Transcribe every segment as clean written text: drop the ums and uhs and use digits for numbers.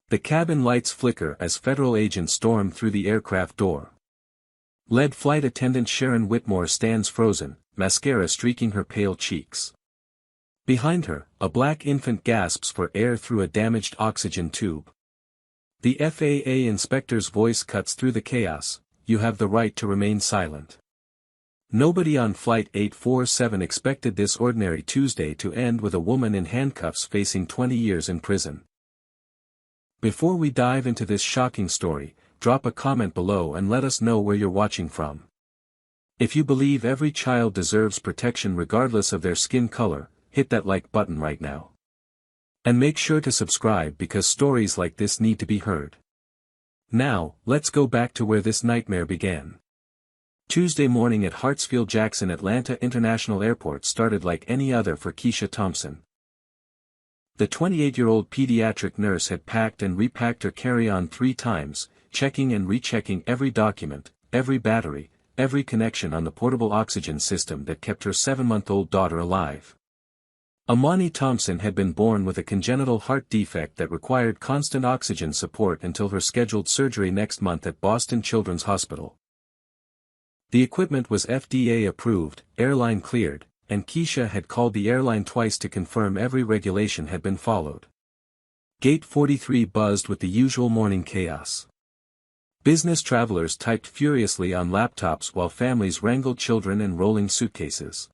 The cabin lights flicker as federal agents storm through the aircraft door. Lead flight attendant Sharon Whitmore stands frozen, mascara streaking her pale cheeks. Behind her, a black infant gasps for air through a damaged oxygen tube. The FAA inspector's voice cuts through the chaos, "You have the right to remain silent." Nobody on Flight 847 expected this ordinary Tuesday to end with a woman in handcuffs facing 20 years in prison. Before we dive into this shocking story, drop a comment below and let us know where you're watching from. If you believe every child deserves protection regardless of their skin color, hit that like button right now. And make sure to subscribe because stories like this need to be heard. Now, let's go back to where this nightmare began. Tuesday morning at Hartsfield-Jackson Atlanta International Airport started like any other for Keisha Thompson. The 28-year-old pediatric nurse had packed and repacked her carry-on 3 times, checking and rechecking every document, every battery, every connection on the portable oxygen system that kept her 7-month-old daughter alive. Amani Thompson had been born with a congenital heart defect that required constant oxygen support until her scheduled surgery next month at Boston Children's Hospital. The equipment was FDA approved, airline cleared, and Keisha had called the airline twice to confirm every regulation had been followed. Gate 43 buzzed with the usual morning chaos. Business travelers typed furiously on laptops while families wrangled children and rolling suitcases.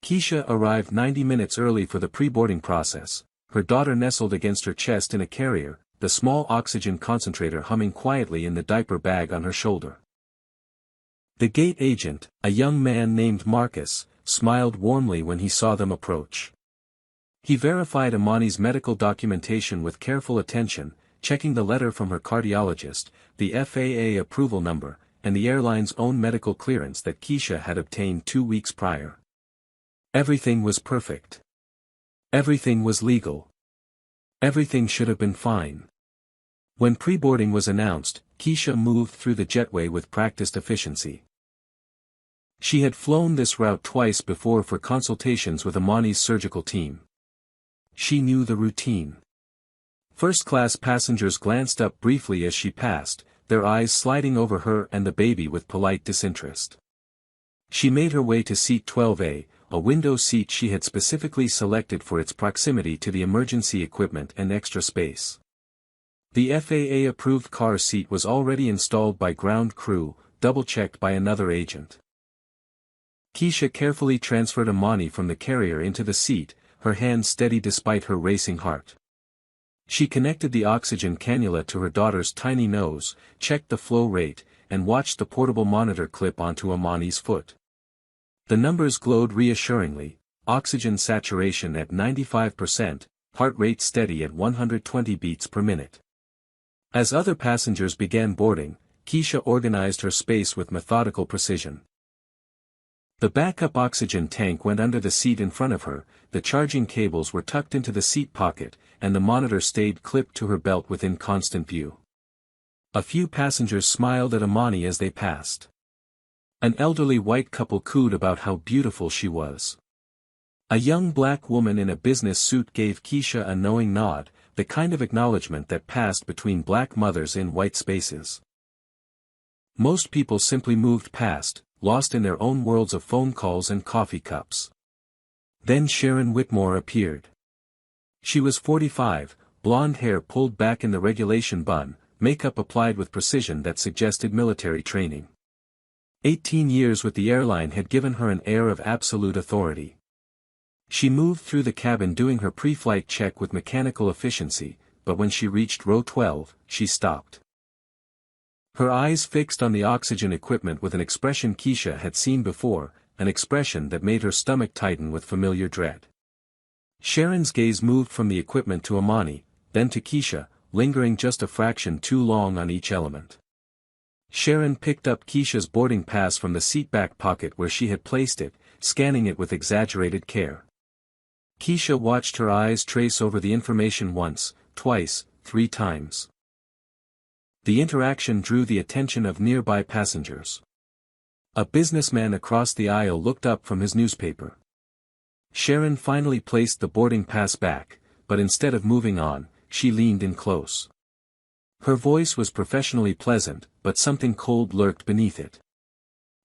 Keisha arrived 90 minutes early for the pre-boarding process, her daughter nestled against her chest in a carrier, the small oxygen concentrator humming quietly in the diaper bag on her shoulder. The gate agent, a young man named Marcus, smiled warmly when he saw them approach. He verified Amani's medical documentation with careful attention, checking the letter from her cardiologist, the FAA approval number, and the airline's own medical clearance that Keisha had obtained 2 weeks prior. Everything was perfect. Everything was legal. Everything should have been fine. When pre-boarding was announced, Keisha moved through the jetway with practiced efficiency. She had flown this route twice before for consultations with Amani's surgical team. She knew the routine. First-class passengers glanced up briefly as she passed, their eyes sliding over her and the baby with polite disinterest. She made her way to seat 12A, a window seat she had specifically selected for its proximity to the emergency equipment and extra space. The FAA-approved car seat was already installed by ground crew, double-checked by another agent. Keisha carefully transferred Amani from the carrier into the seat, her hand steady despite her racing heart. She connected the oxygen cannula to her daughter's tiny nose, checked the flow rate, and watched the portable monitor clip onto Amani's foot. The numbers glowed reassuringly, oxygen saturation at 95%, heart rate steady at 120 beats per minute. As other passengers began boarding, Keisha organized her space with methodical precision. The backup oxygen tank went under the seat in front of her, the charging cables were tucked into the seat pocket, and the monitor stayed clipped to her belt within constant view. A few passengers smiled at Amani as they passed. An elderly white couple cooed about how beautiful she was. A young black woman in a business suit gave Keisha a knowing nod, the kind of acknowledgement that passed between black mothers in white spaces. Most people simply moved past, lost in their own worlds of phone calls and coffee cups. Then Sharon Whitmore appeared. She was 45, blonde hair pulled back in the regulation bun, makeup applied with precision that suggested military training. 18 years with the airline had given her an air of absolute authority. She moved through the cabin doing her pre-flight check with mechanical efficiency, but when she reached row 12, she stopped. Her eyes fixed on the oxygen equipment with an expression Keisha had seen before, an expression that made her stomach tighten with familiar dread. Sharon's gaze moved from the equipment to Amani, then to Keisha, lingering just a fraction too long on each element. Sharon picked up Keisha's boarding pass from the seatback pocket where she had placed it, scanning it with exaggerated care. Keisha watched her eyes trace over the information once, twice, 3 times. The interaction drew the attention of nearby passengers. A businessman across the aisle looked up from his newspaper. Sharon finally placed the boarding pass back, but instead of moving on, she leaned in close. Her voice was professionally pleasant, but something cold lurked beneath it.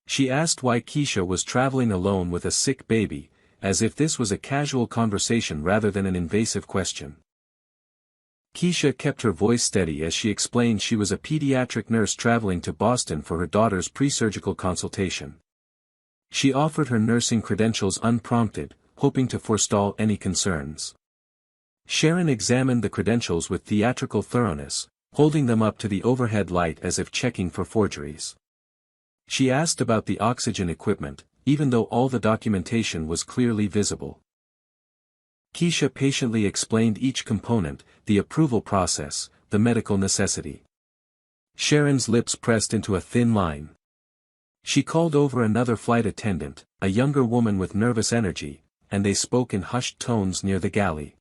She asked why Keisha was traveling alone with a sick baby, as if this was a casual conversation rather than an invasive question. Keisha kept her voice steady as she explained she was a pediatric nurse traveling to Boston for her daughter's pre-surgical consultation. She offered her nursing credentials unprompted, hoping to forestall any concerns. Sharon examined the credentials with theatrical thoroughness, holding them up to the overhead light as if checking for forgeries. She asked about the oxygen equipment, even though all the documentation was clearly visible. Keisha patiently explained each component, the approval process, the medical necessity. Sharon's lips pressed into a thin line. She called over another flight attendant, a younger woman with nervous energy, and they spoke in hushed tones near the galley.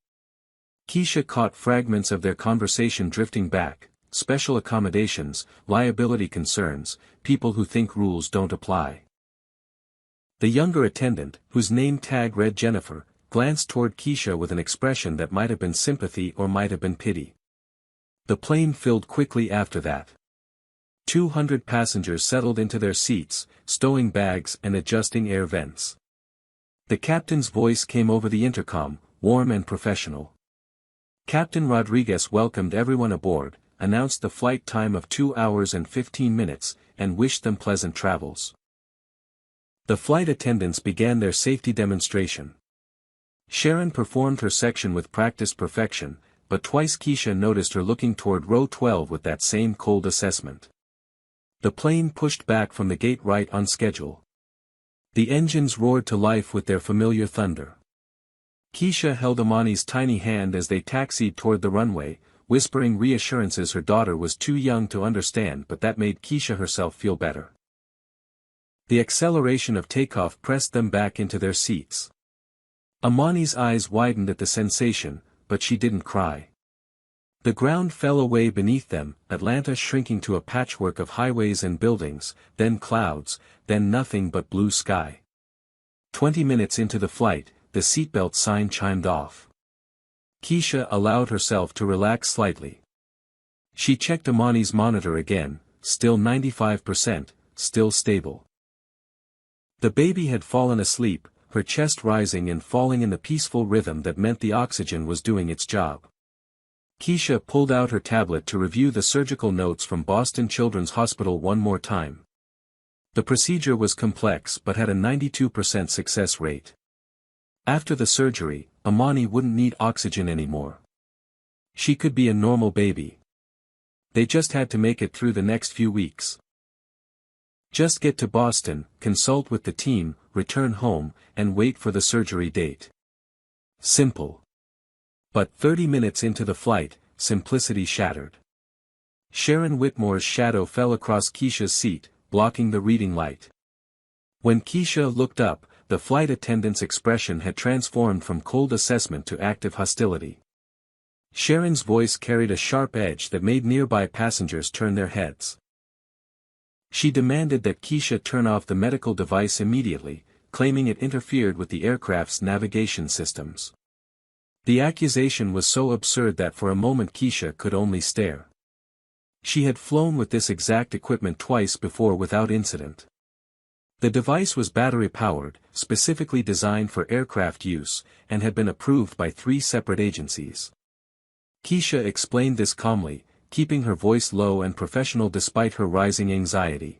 Keisha caught fragments of their conversation drifting back: special accommodations, liability concerns, people who think rules don't apply. The younger attendant, whose name tag read Jennifer, glanced toward Keisha with an expression that might have been sympathy or might have been pity. The plane filled quickly after that. 200 passengers settled into their seats, stowing bags and adjusting air vents. The captain's voice came over the intercom, warm and professional. Captain Rodriguez welcomed everyone aboard, announced the flight time of 2 hours and 15 minutes, and wished them pleasant travels. The flight attendants began their safety demonstration. Sharon performed her section with practiced perfection, but twice Keisha noticed her looking toward row 12 with that same cold assessment. The plane pushed back from the gate right on schedule. The engines roared to life with their familiar thunder. Keisha held Amani's tiny hand as they taxied toward the runway, whispering reassurances her daughter was too young to understand, but that made Keisha herself feel better. The acceleration of takeoff pressed them back into their seats. Amani's eyes widened at the sensation, but she didn't cry. The ground fell away beneath them, Atlanta shrinking to a patchwork of highways and buildings, then clouds, then nothing but blue sky. 20 minutes into the flight, the seatbelt sign chimed off. Keisha allowed herself to relax slightly. She checked Amani's monitor again, still 95%, still stable. The baby had fallen asleep, her chest rising and falling in the peaceful rhythm that meant the oxygen was doing its job. Keisha pulled out her tablet to review the surgical notes from Boston Children's Hospital one more time. The procedure was complex but had a 92% success rate. After the surgery, Amani wouldn't need oxygen anymore. She could be a normal baby. They just had to make it through the next few weeks. Just get to Boston, consult with the team, return home, and wait for the surgery date. Simple. But 30 minutes into the flight, simplicity shattered. Sharon Whitmore's shadow fell across Keisha's seat, blocking the reading light. When Keisha looked up, the flight attendant's expression had transformed from cold assessment to active hostility. Sharon's voice carried a sharp edge that made nearby passengers turn their heads. She demanded that Keisha turn off the medical device immediately, claiming it interfered with the aircraft's navigation systems. The accusation was so absurd that for a moment Keisha could only stare. She had flown with this exact equipment twice before without incident. The device was battery-powered, specifically designed for aircraft use, and had been approved by 3 separate agencies. Keisha explained this calmly, keeping her voice low and professional despite her rising anxiety.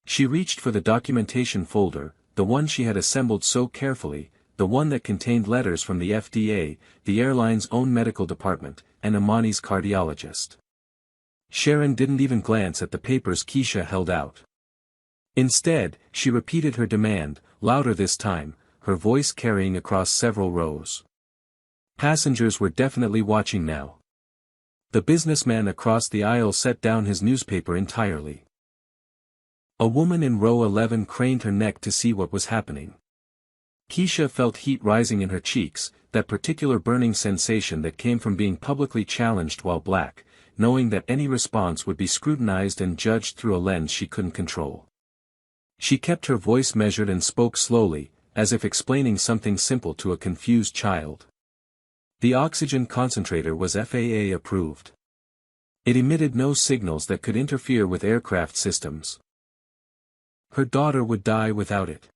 She reached for the documentation folder, the one she had assembled so carefully, the one that contained letters from the FAA, the airline's own medical department, and Amani's cardiologist. Sharon didn't even glance at the papers Keisha held out. Instead, she repeated her demand, louder this time, her voice carrying across several rows. Passengers were definitely watching now. The businessman across the aisle set down his newspaper entirely. A woman in row 11 craned her neck to see what was happening. Keisha felt heat rising in her cheeks, that particular burning sensation that came from being publicly challenged while black, knowing that any response would be scrutinized and judged through a lens she couldn't control. She kept her voice measured and spoke slowly, as if explaining something simple to a confused child. The oxygen concentrator was FAA approved. It emitted no signals that could interfere with aircraft systems. Her daughter would die without it.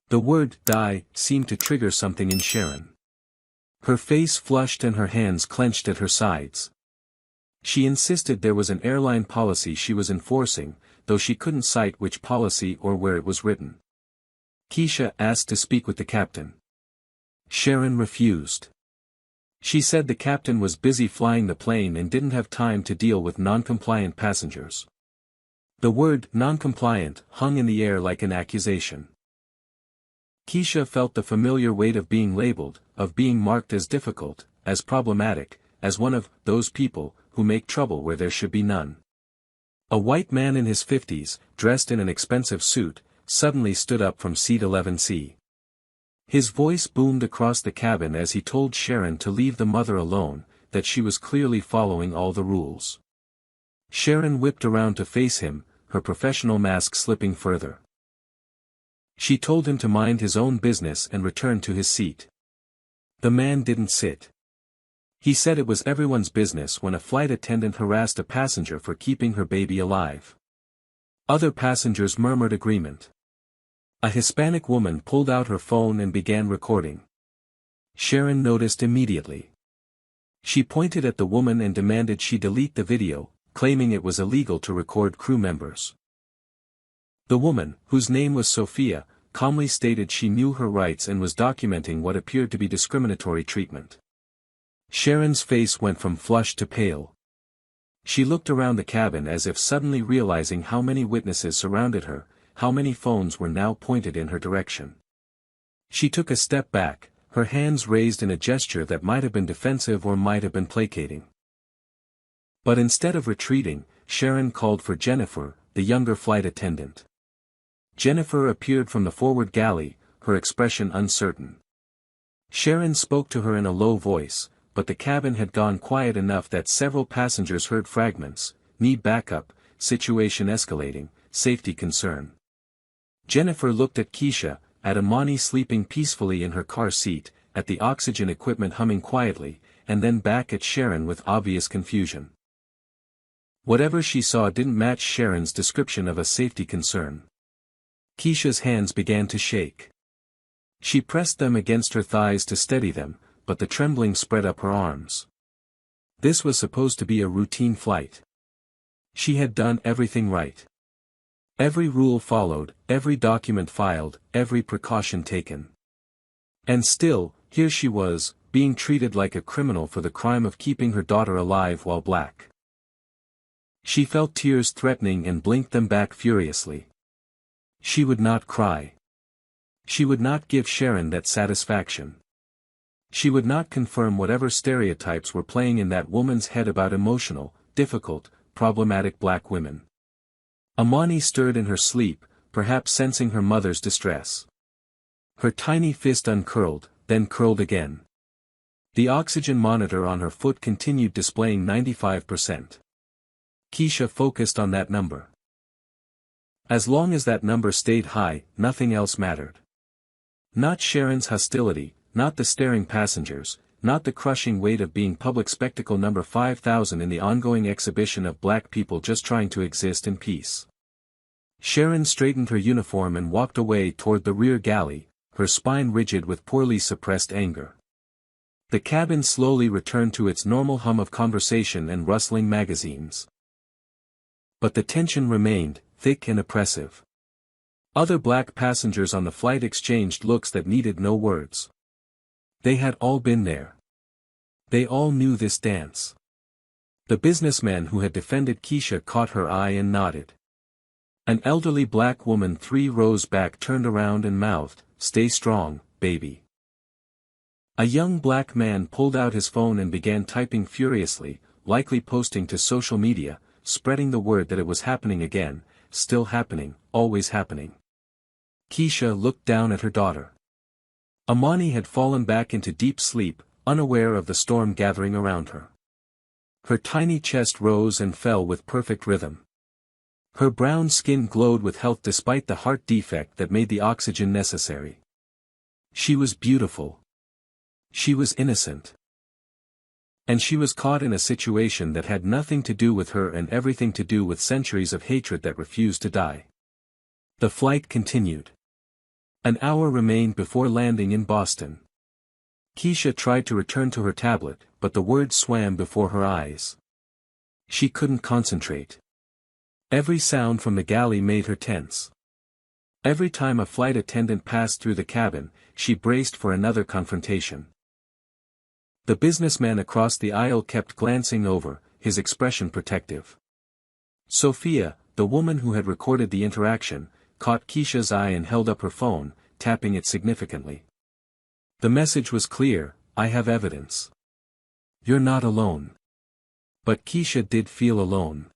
The word "die" seemed to trigger something in Sharon. Her face flushed and her hands clenched at her sides. She insisted there was an airline policy she was enforcing, though she couldn't cite which policy or where it was written. Keisha asked to speak with the captain. Sharon refused. She said the captain was busy flying the plane and didn't have time to deal with non-compliant passengers. The word "non-compliant" hung in the air like an accusation. Keisha felt the familiar weight of being labeled, of being marked as difficult, as problematic, as one of those people who make trouble where there should be none. A white man in his 50s, dressed in an expensive suit, suddenly stood up from seat 11C. His voice boomed across the cabin as he told Sharon to leave the mother alone, that she was clearly following all the rules. Sharon whipped around to face him, her professional mask slipping further. She told him to mind his own business and return to his seat. The man didn't sit. He said it was everyone's business when a flight attendant harassed a passenger for keeping her baby alive. Other passengers murmured agreement. A Hispanic woman pulled out her phone and began recording. Sharon noticed immediately. She pointed at the woman and demanded she delete the video, claiming it was illegal to record crew members. The woman, whose name was Sophia, calmly stated she knew her rights and was documenting what appeared to be discriminatory treatment. Sharon's face went from flushed to pale. She looked around the cabin as if suddenly realizing how many witnesses surrounded her, how many phones were now pointed in her direction. She took a step back, her hands raised in a gesture that might have been defensive or might have been placating. But instead of retreating, Sharon called for Jennifer, the younger flight attendant. Jennifer appeared from the forward galley, her expression uncertain. Sharon spoke to her in a low voice, but the cabin had gone quiet enough that several passengers heard fragments: "Need backup, situation escalating, safety concern." Jennifer looked at Keisha, at Amani sleeping peacefully in her car seat, at the oxygen equipment humming quietly, and then back at Sharon with obvious confusion. Whatever she saw didn't match Sharon's description of a safety concern. Keisha's hands began to shake. She pressed them against her thighs to steady them, but the trembling spread up her arms. This was supposed to be a routine flight. She had done everything right. Every rule followed, every document filed, every precaution taken. And still, here she was, being treated like a criminal for the crime of keeping her daughter alive while black. She felt tears threatening and blinked them back furiously. She would not cry. She would not give Sharon that satisfaction. She would not confirm whatever stereotypes were playing in that woman's head about emotional, difficult, problematic black women. Amani stirred in her sleep, perhaps sensing her mother's distress. Her tiny fist uncurled, then curled again. The oxygen monitor on her foot continued displaying 95%. Keisha focused on that number. As long as that number stayed high, nothing else mattered. Not Sharon's hostility, not the staring passengers, not the crushing weight of being public spectacle number 5,000 in the ongoing exhibition of black people just trying to exist in peace. Sharon straightened her uniform and walked away toward the rear galley, her spine rigid with poorly suppressed anger. The cabin slowly returned to its normal hum of conversation and rustling magazines. But the tension remained, thick and oppressive. Other black passengers on the flight exchanged looks that needed no words. They had all been there. They all knew this dance. The businessman who had defended Keisha caught her eye and nodded. An elderly black woman 3 rows back turned around and mouthed, "Stay strong, baby." A young black man pulled out his phone and began typing furiously, likely posting to social media, spreading the word that it was happening again, still happening, always happening. Keisha looked down at her daughter. Amani had fallen back into deep sleep, unaware of the storm gathering around her. Her tiny chest rose and fell with perfect rhythm. Her brown skin glowed with health despite the heart defect that made the oxygen necessary. She was beautiful. She was innocent. And she was caught in a situation that had nothing to do with her and everything to do with centuries of hatred that refused to die. The flight continued. An hour remained before landing in Boston. Keisha tried to return to her tablet, but the words swam before her eyes. She couldn't concentrate. Every sound from the galley made her tense. Every time a flight attendant passed through the cabin, she braced for another confrontation. The businessman across the aisle kept glancing over, his expression protective. Sophia, the woman who had recorded the interaction, caught Keisha's eye and held up her phone, tapping it significantly. The message was clear: I have evidence. You're not alone. But Keisha did feel alone.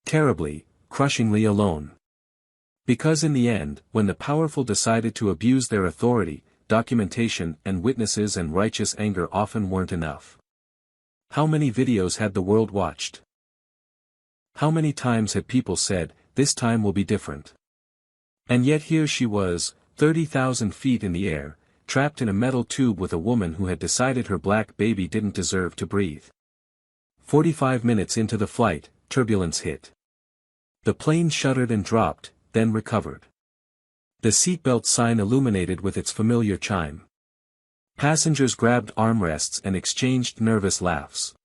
Terribly, crushingly alone. Because in the end, when the powerful decided to abuse their authority, documentation and witnesses and righteous anger often weren't enough. How many videos had the world watched? How many times had people said, this time will be different? And yet here she was, 30,000 feet in the air, trapped in a metal tube with a woman who had decided her black baby didn't deserve to breathe. 45 minutes into the flight, turbulence hit. The plane shuddered and dropped, then recovered. The seatbelt sign illuminated with its familiar chime. Passengers grabbed armrests and exchanged nervous laughs.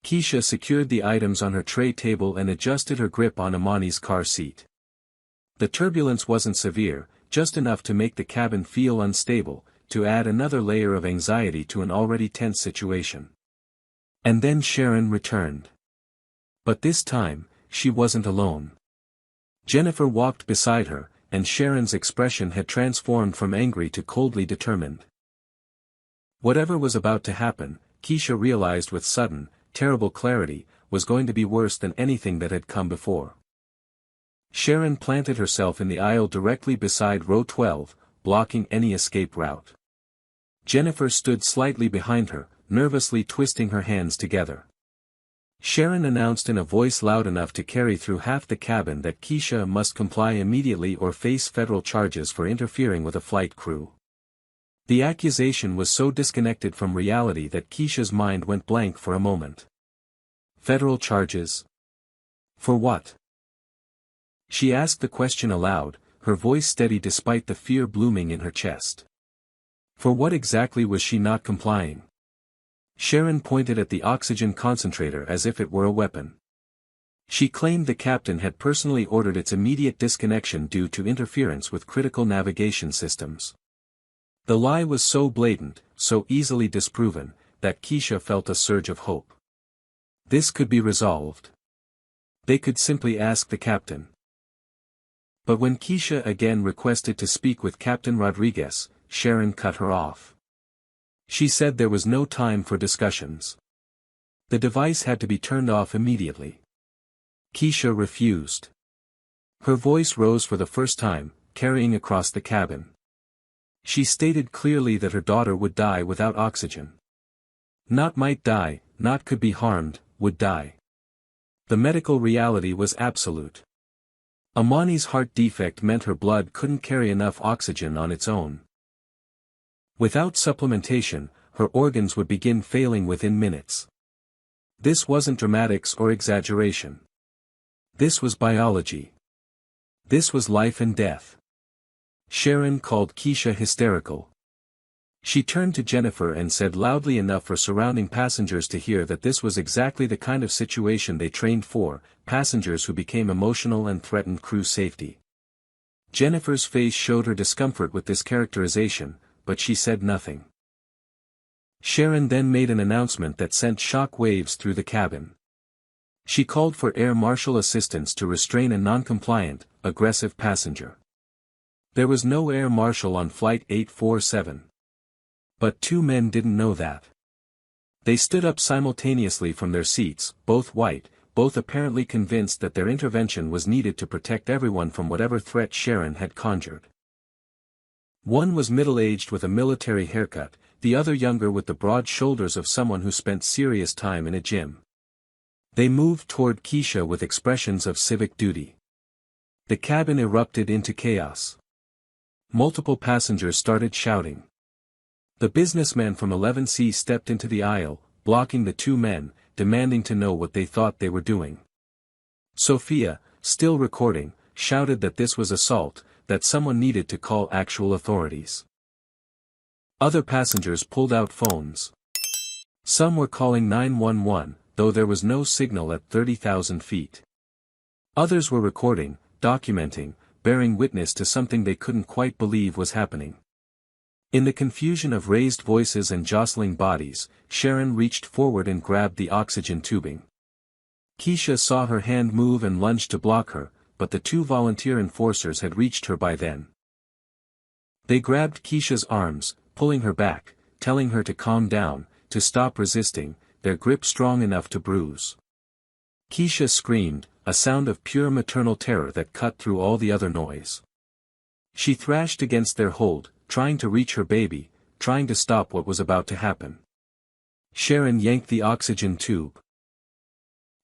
Keisha secured the items on her tray table and adjusted her grip on Amani's car seat. The turbulence wasn't severe, just enough to make the cabin feel unstable, to add another layer of anxiety to an already tense situation. And then Sharon returned. But this time, she wasn't alone. Jennifer walked beside her, and Sharon's expression had transformed from angry to coldly determined. Whatever was about to happen, Keisha realized with sudden, terrible clarity, was going to be worse than anything that had come before. Sharon planted herself in the aisle directly beside row 12, blocking any escape route. Jennifer stood slightly behind her, nervously twisting her hands together. Sharon announced in a voice loud enough to carry through half the cabin that Keisha must comply immediately or face federal charges for interfering with a flight crew. The accusation was so disconnected from reality that Keisha's mind went blank for a moment. Federal charges? For what? She asked the question aloud, her voice steady despite the fear blooming in her chest. For what exactly was she not complying? Sharon pointed at the oxygen concentrator as if it were a weapon. She claimed the captain had personally ordered its immediate disconnection due to interference with critical navigation systems. The lie was so blatant, so easily disproven, that Keisha felt a surge of hope. This could be resolved. They could simply ask the captain. But when Keisha again requested to speak with Captain Rodriguez, Sharon cut her off. She said there was no time for discussions. The device had to be turned off immediately. Keisha refused. Her voice rose for the first time, carrying across the cabin. She stated clearly that her daughter would die without oxygen. Not might die, not could be harmed, would die. The medical reality was absolute. Amani's heart defect meant her blood couldn't carry enough oxygen on its own. Without supplementation, her organs would begin failing within minutes. This wasn't dramatics or exaggeration. This was biology. This was life and death. Sharon called Keisha hysterical. She turned to Jennifer and said loudly enough for surrounding passengers to hear that this was exactly the kind of situation they trained for, passengers who became emotional and threatened crew safety. Jennifer's face showed her discomfort with this characterization, but she said nothing. Sharon then made an announcement that sent shock waves through the cabin. She called for air marshal assistance to restrain a non-compliant, aggressive passenger. There was no air marshal on Flight 847. But two men didn't know that. They stood up simultaneously from their seats, both white, both apparently convinced that their intervention was needed to protect everyone from whatever threat Sharon had conjured. One was middle-aged with a military haircut, the other younger with the broad shoulders of someone who spent serious time in a gym. They moved toward Keisha with expressions of civic duty. The cabin erupted into chaos. Multiple passengers started shouting. The businessman from 11C stepped into the aisle, blocking the two men, demanding to know what they thought they were doing. Sophia, still recording, shouted that this was assault, that someone needed to call actual authorities. Other passengers pulled out phones. Some were calling 911, though there was no signal at 30,000 feet. Others were recording, documenting, bearing witness to something they couldn't quite believe was happening. In the confusion of raised voices and jostling bodies, Sharon reached forward and grabbed the oxygen tubing. Keisha saw her hand move and lunged to block her, but the two volunteer enforcers had reached her by then. They grabbed Keisha's arms, pulling her back, telling her to calm down, to stop resisting, their grip strong enough to bruise. Keisha screamed, a sound of pure maternal terror that cut through all the other noise. She thrashed against their hold, trying to reach her baby, trying to stop what was about to happen. Sharon yanked the oxygen tube.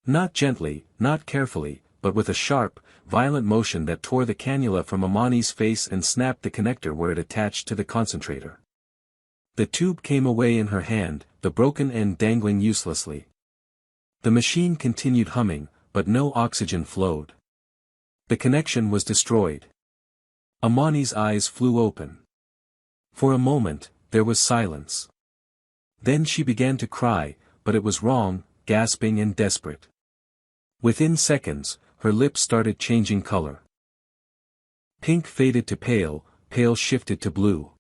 Not gently, not carefully, but with a sharp, violent motion that tore the cannula from Amani's face and snapped the connector where it attached to the concentrator. The tube came away in her hand, the broken end dangling uselessly. The machine continued humming, but no oxygen flowed. The connection was destroyed. Amani's eyes flew open. For a moment, there was silence. Then she began to cry, but it was wrong, gasping and desperate. Within seconds, her lips started changing color. Pink faded to pale, pale shifted to blue.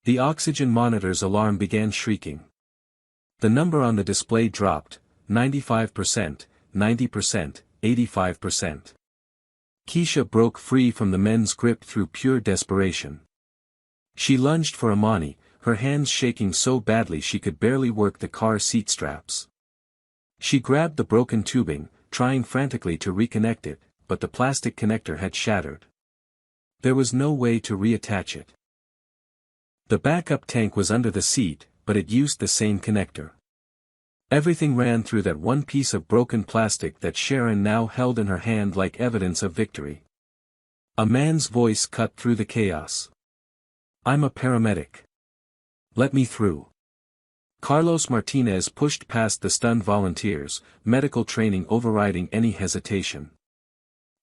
The oxygen monitor's alarm began shrieking. The number on the display dropped, 95%, 90%, 85%. Keisha broke free from the men's grip through pure desperation. She lunged for Amani, her hands shaking so badly she could barely work the car seat straps. She grabbed the broken tubing, trying frantically to reconnect it, but the plastic connector had shattered. There was no way to reattach it. The backup tank was under the seat, but it used the same connector. Everything ran through that one piece of broken plastic that Sharon now held in her hand like evidence of victory. A man's voice cut through the chaos. "I'm a paramedic. Let me through." Carlos Martinez pushed past the stunned volunteers, medical training overriding any hesitation.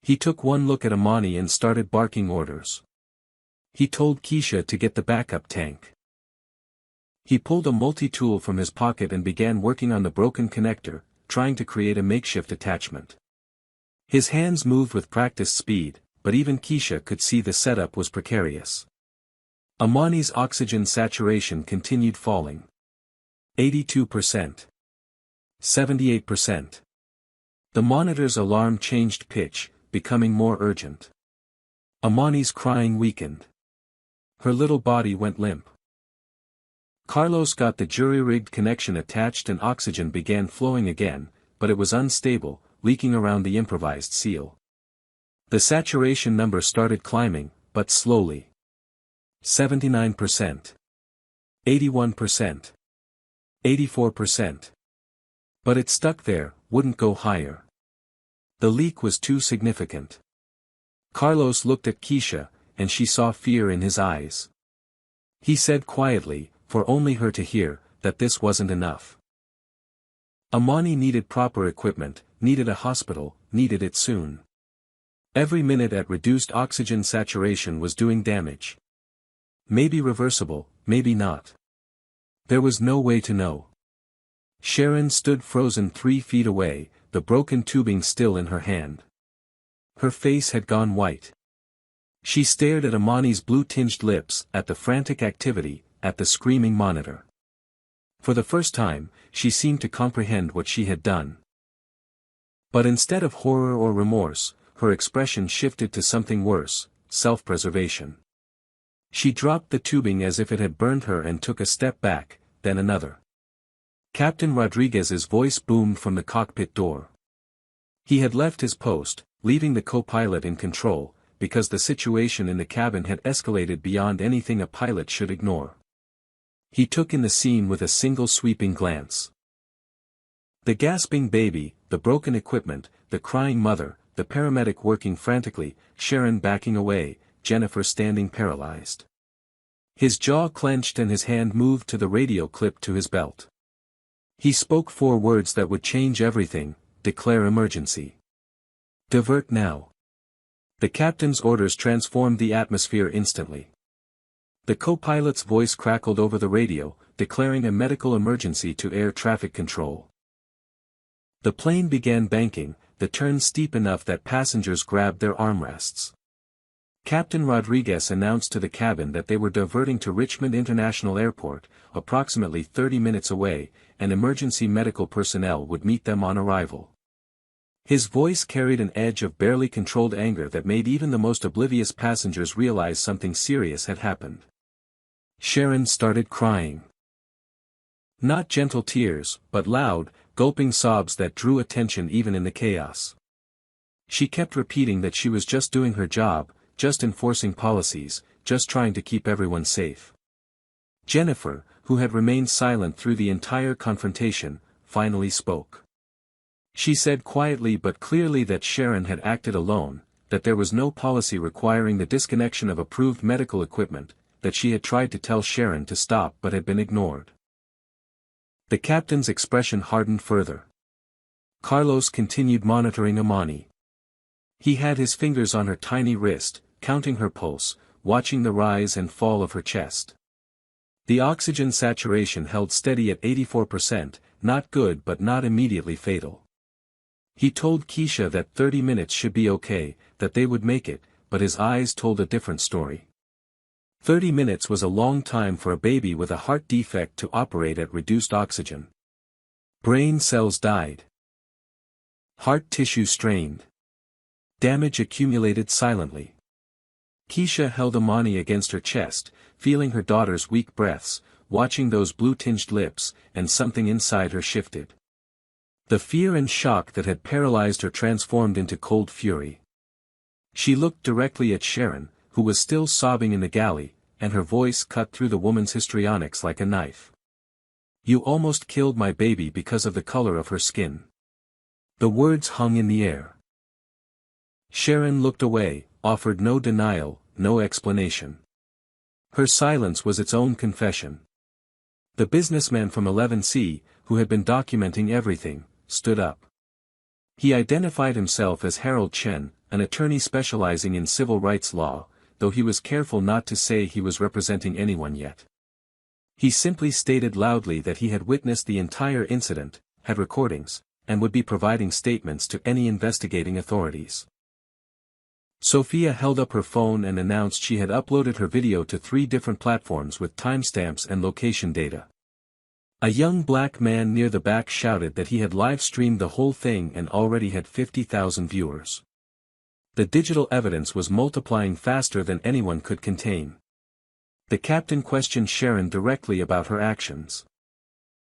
He took one look at Amani and started barking orders. He told Keisha to get the backup tank. He pulled a multi-tool from his pocket and began working on the broken connector, trying to create a makeshift attachment. His hands moved with practiced speed, but even Keisha could see the setup was precarious. Amani's oxygen saturation continued falling. 82%. 78%. The monitor's alarm changed pitch, becoming more urgent. Amani's crying weakened. Her little body went limp. Carlos got the jury-rigged connection attached and oxygen began flowing again, but it was unstable, leaking around the improvised seal. The saturation number started climbing, but slowly. 79%. 81%. 84%. But it stuck there, wouldn't go higher. The leak was too significant. Carlos looked at Keisha, and she saw fear in his eyes. He said quietly, for only her to hear, that this wasn't enough. Amani needed proper equipment, needed a hospital, needed it soon. Every minute at reduced oxygen saturation was doing damage. Maybe reversible, maybe not. There was no way to know. Sharon stood frozen 3 feet away, the broken tubing still in her hand. Her face had gone white. She stared at Amani's blue-tinged lips, at the frantic activity, at the screaming monitor. For the first time, she seemed to comprehend what she had done. But instead of horror or remorse, her expression shifted to something worse, self-preservation. She dropped the tubing as if it had burned her and took a step back, then another. Captain Rodriguez's voice boomed from the cockpit door. He had left his post, leaving the co-pilot in control, because the situation in the cabin had escalated beyond anything a pilot should ignore. He took in the scene with a single sweeping glance. The gasping baby, the broken equipment, the crying mother, the paramedic working frantically, Sharon backing away, Jennifer standing paralyzed. His jaw clenched and his hand moved to the radio clipped to his belt. He spoke 4 words that would change everything: declare emergency. Divert now. The captain's orders transformed the atmosphere instantly. The co-pilot's voice crackled over the radio, declaring a medical emergency to air traffic control. The plane began banking, the turn steep enough that passengers grabbed their armrests. Captain Rodriguez announced to the cabin that they were diverting to Richmond International Airport, approximately 30 minutes away, and emergency medical personnel would meet them on arrival. His voice carried an edge of barely controlled anger that made even the most oblivious passengers realize something serious had happened. Sharon started crying. Not gentle tears, but loud, gulping sobs that drew attention even in the chaos. She kept repeating that she was just doing her job, just enforcing policies, just trying to keep everyone safe. Jennifer, who had remained silent through the entire confrontation, finally spoke. She said quietly but clearly that Sharon had acted alone, that there was no policy requiring the disconnection of approved medical equipment, that she had tried to tell Sharon to stop but had been ignored. The captain's expression hardened further. Carlos continued monitoring Amani. He had his fingers on her tiny wrist, counting her pulse, watching the rise and fall of her chest. The oxygen saturation held steady at 84%, not good but not immediately fatal. He told Keisha that 30 minutes should be okay, that they would make it, but his eyes told a different story. 30 minutes was a long time for a baby with a heart defect to operate at reduced oxygen. Brain cells died. Heart tissue strained. Damage accumulated silently. Keisha held Amani against her chest, feeling her daughter's weak breaths, watching those blue-tinged lips, and something inside her shifted. The fear and shock that had paralyzed her transformed into cold fury. She looked directly at Sharon, who was still sobbing in the galley, and her voice cut through the woman's histrionics like a knife. "You almost killed my baby because of the color of her skin." The words hung in the air. Sharon looked away, offered no denial, no explanation. Her silence was its own confession. The businessman from 11C, who had been documenting everything, stood up. He identified himself as Harold Chen, an attorney specializing in civil rights law, though he was careful not to say he was representing anyone yet. He simply stated loudly that he had witnessed the entire incident, had recordings, and would be providing statements to any investigating authorities. Sophia held up her phone and announced she had uploaded her video to 3 different platforms with timestamps and location data. A young black man near the back shouted that he had live-streamed the whole thing and already had 50,000 viewers. The digital evidence was multiplying faster than anyone could contain. The captain questioned Sharon directly about her actions.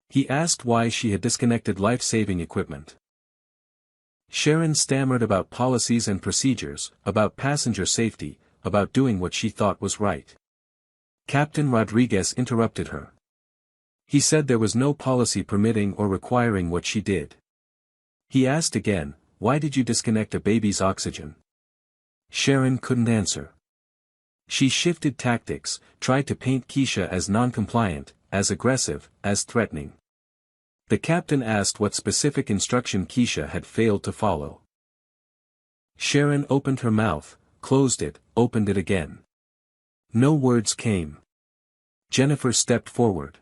He asked why she had disconnected life-saving equipment. Sharon stammered about policies and procedures, about passenger safety, about doing what she thought was right. Captain Rodriguez interrupted her. He said there was no policy permitting or requiring what she did. He asked again, "Why did you disconnect a baby's oxygen?" Sharon couldn't answer. She shifted tactics, tried to paint Keisha as non-compliant, as aggressive, as threatening. The captain asked what specific instruction Keisha had failed to follow. Sharon opened her mouth, closed it, opened it again. No words came. Jennifer stepped forward.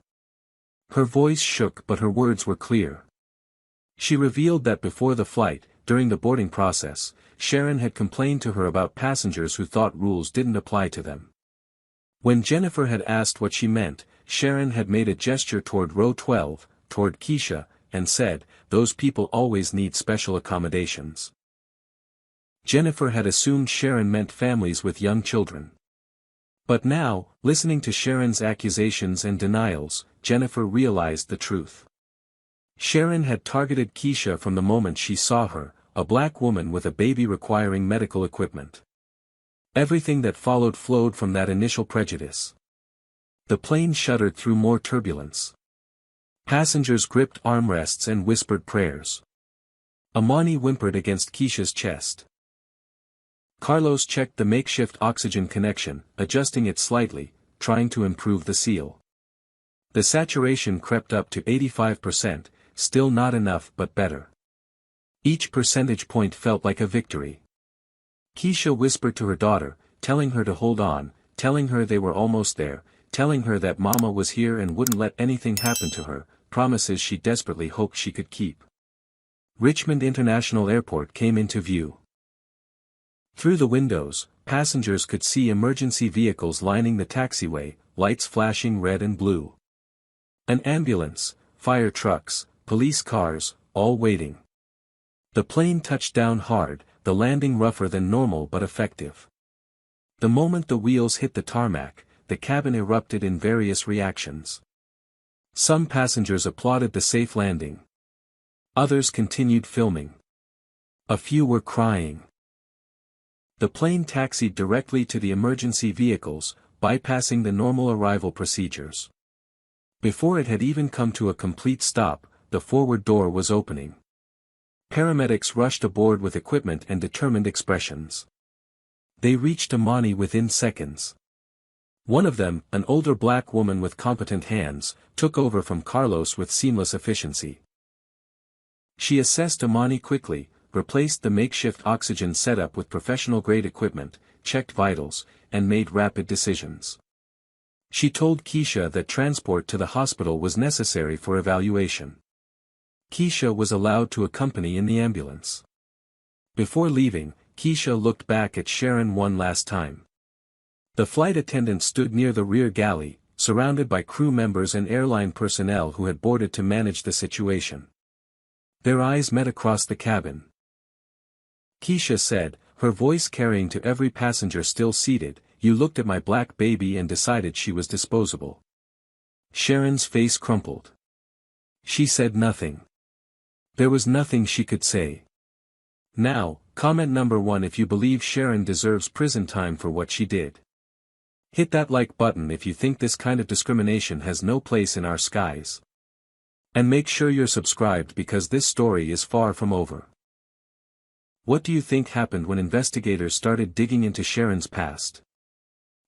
Her voice shook but her words were clear. She revealed that before the flight, during the boarding process, Sharon had complained to her about passengers who thought rules didn't apply to them. When Jennifer had asked what she meant, Sharon had made a gesture toward row 12, toward Keisha, and said, "Those people always need special accommodations." Jennifer had assumed Sharon meant families with young children. But now, listening to Sharon's accusations and denials, Jennifer realized the truth. Sharon had targeted Keisha from the moment she saw her, a black woman with a baby requiring medical equipment. Everything that followed flowed from that initial prejudice. The plane shuddered through more turbulence. Passengers gripped armrests and whispered prayers. Amani whimpered against Keisha's chest. Carlos checked the makeshift oxygen connection, adjusting it slightly, trying to improve the seal. The saturation crept up to 85%, still not enough but better. Each percentage point felt like a victory. Keisha whispered to her daughter, telling her to hold on, telling her they were almost there, telling her that Mama was here and wouldn't let anything happen to her, promises she desperately hoped she could keep. Richmond International Airport came into view. Through the windows, passengers could see emergency vehicles lining the taxiway, lights flashing red and blue. An ambulance, fire trucks, police cars, all waiting. The plane touched down hard, the landing rougher than normal but effective. The moment the wheels hit the tarmac, the cabin erupted in various reactions. Some passengers applauded the safe landing. Others continued filming. A few were crying. The plane taxied directly to the emergency vehicles, bypassing the normal arrival procedures. Before it had even come to a complete stop, the forward door was opening. Paramedics rushed aboard with equipment and determined expressions. They reached Amani within seconds. One of them, an older black woman with competent hands, took over from Carlos with seamless efficiency. She assessed Amani quickly, replaced the makeshift oxygen setup with professional-grade equipment, checked vitals, and made rapid decisions. She told Keisha that transport to the hospital was necessary for evaluation. Keisha was allowed to accompany in the ambulance. Before leaving, Keisha looked back at Sharon one last time. The flight attendant stood near the rear galley, surrounded by crew members and airline personnel who had boarded to manage the situation. Their eyes met across the cabin. Keisha said, her voice carrying to every passenger still seated, "You looked at my black baby and decided she was disposable." Sharon's face crumpled. She said nothing. There was nothing she could say. Now, comment number 1 if you believe Sharon deserves prison time for what she did. Hit that like button if you think this kind of discrimination has no place in our skies. And make sure you're subscribed because this story is far from over. What do you think happened when investigators started digging into Sharon's past?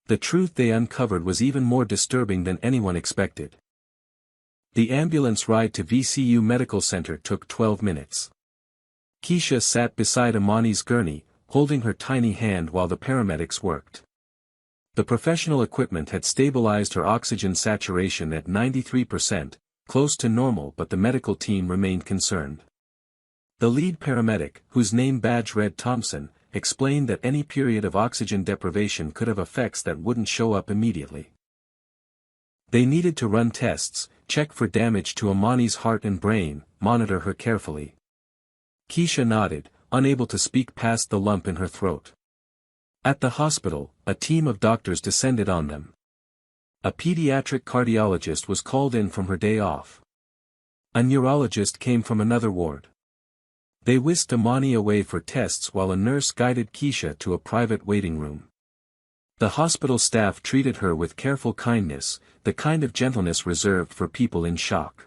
The truth they uncovered was even more disturbing than anyone expected. The ambulance ride to VCU Medical Center took 12 minutes. Keisha sat beside Amani's gurney, holding her tiny hand while the paramedics worked. The professional equipment had stabilized her oxygen saturation at 93%, close to normal, but the medical team remained concerned. The lead paramedic, whose name badge read Thompson, explained that any period of oxygen deprivation could have effects that wouldn't show up immediately. They needed to run tests, check for damage to Amani's heart and brain, monitor her carefully. Keisha nodded, unable to speak past the lump in her throat. At the hospital, a team of doctors descended on them. A pediatric cardiologist was called in from her day off. A neurologist came from another ward. They whisked Amani away for tests while a nurse guided Keisha to a private waiting room. The hospital staff treated her with careful kindness, the kind of gentleness reserved for people in shock.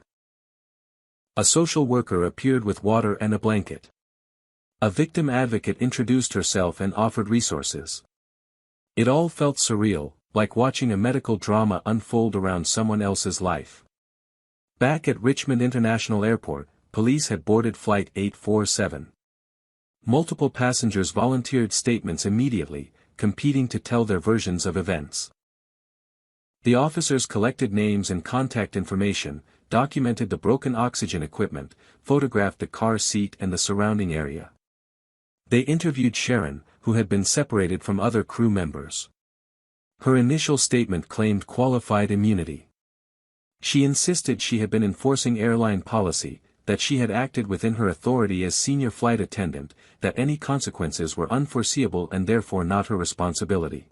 A social worker appeared with water and a blanket. A victim advocate introduced herself and offered resources. It all felt surreal, like watching a medical drama unfold around someone else's life. Back at Richmond International Airport, police had boarded Flight 847. Multiple passengers volunteered statements immediately, competing to tell their versions of events. The officers collected names and contact information, documented the broken oxygen equipment, photographed the car seat and the surrounding area. They interviewed Sharon, who had been separated from other crew members. Her initial statement claimed qualified immunity. She insisted she had been enforcing airline policy, that she had acted within her authority as senior flight attendant, that any consequences were unforeseeable and therefore not her responsibility.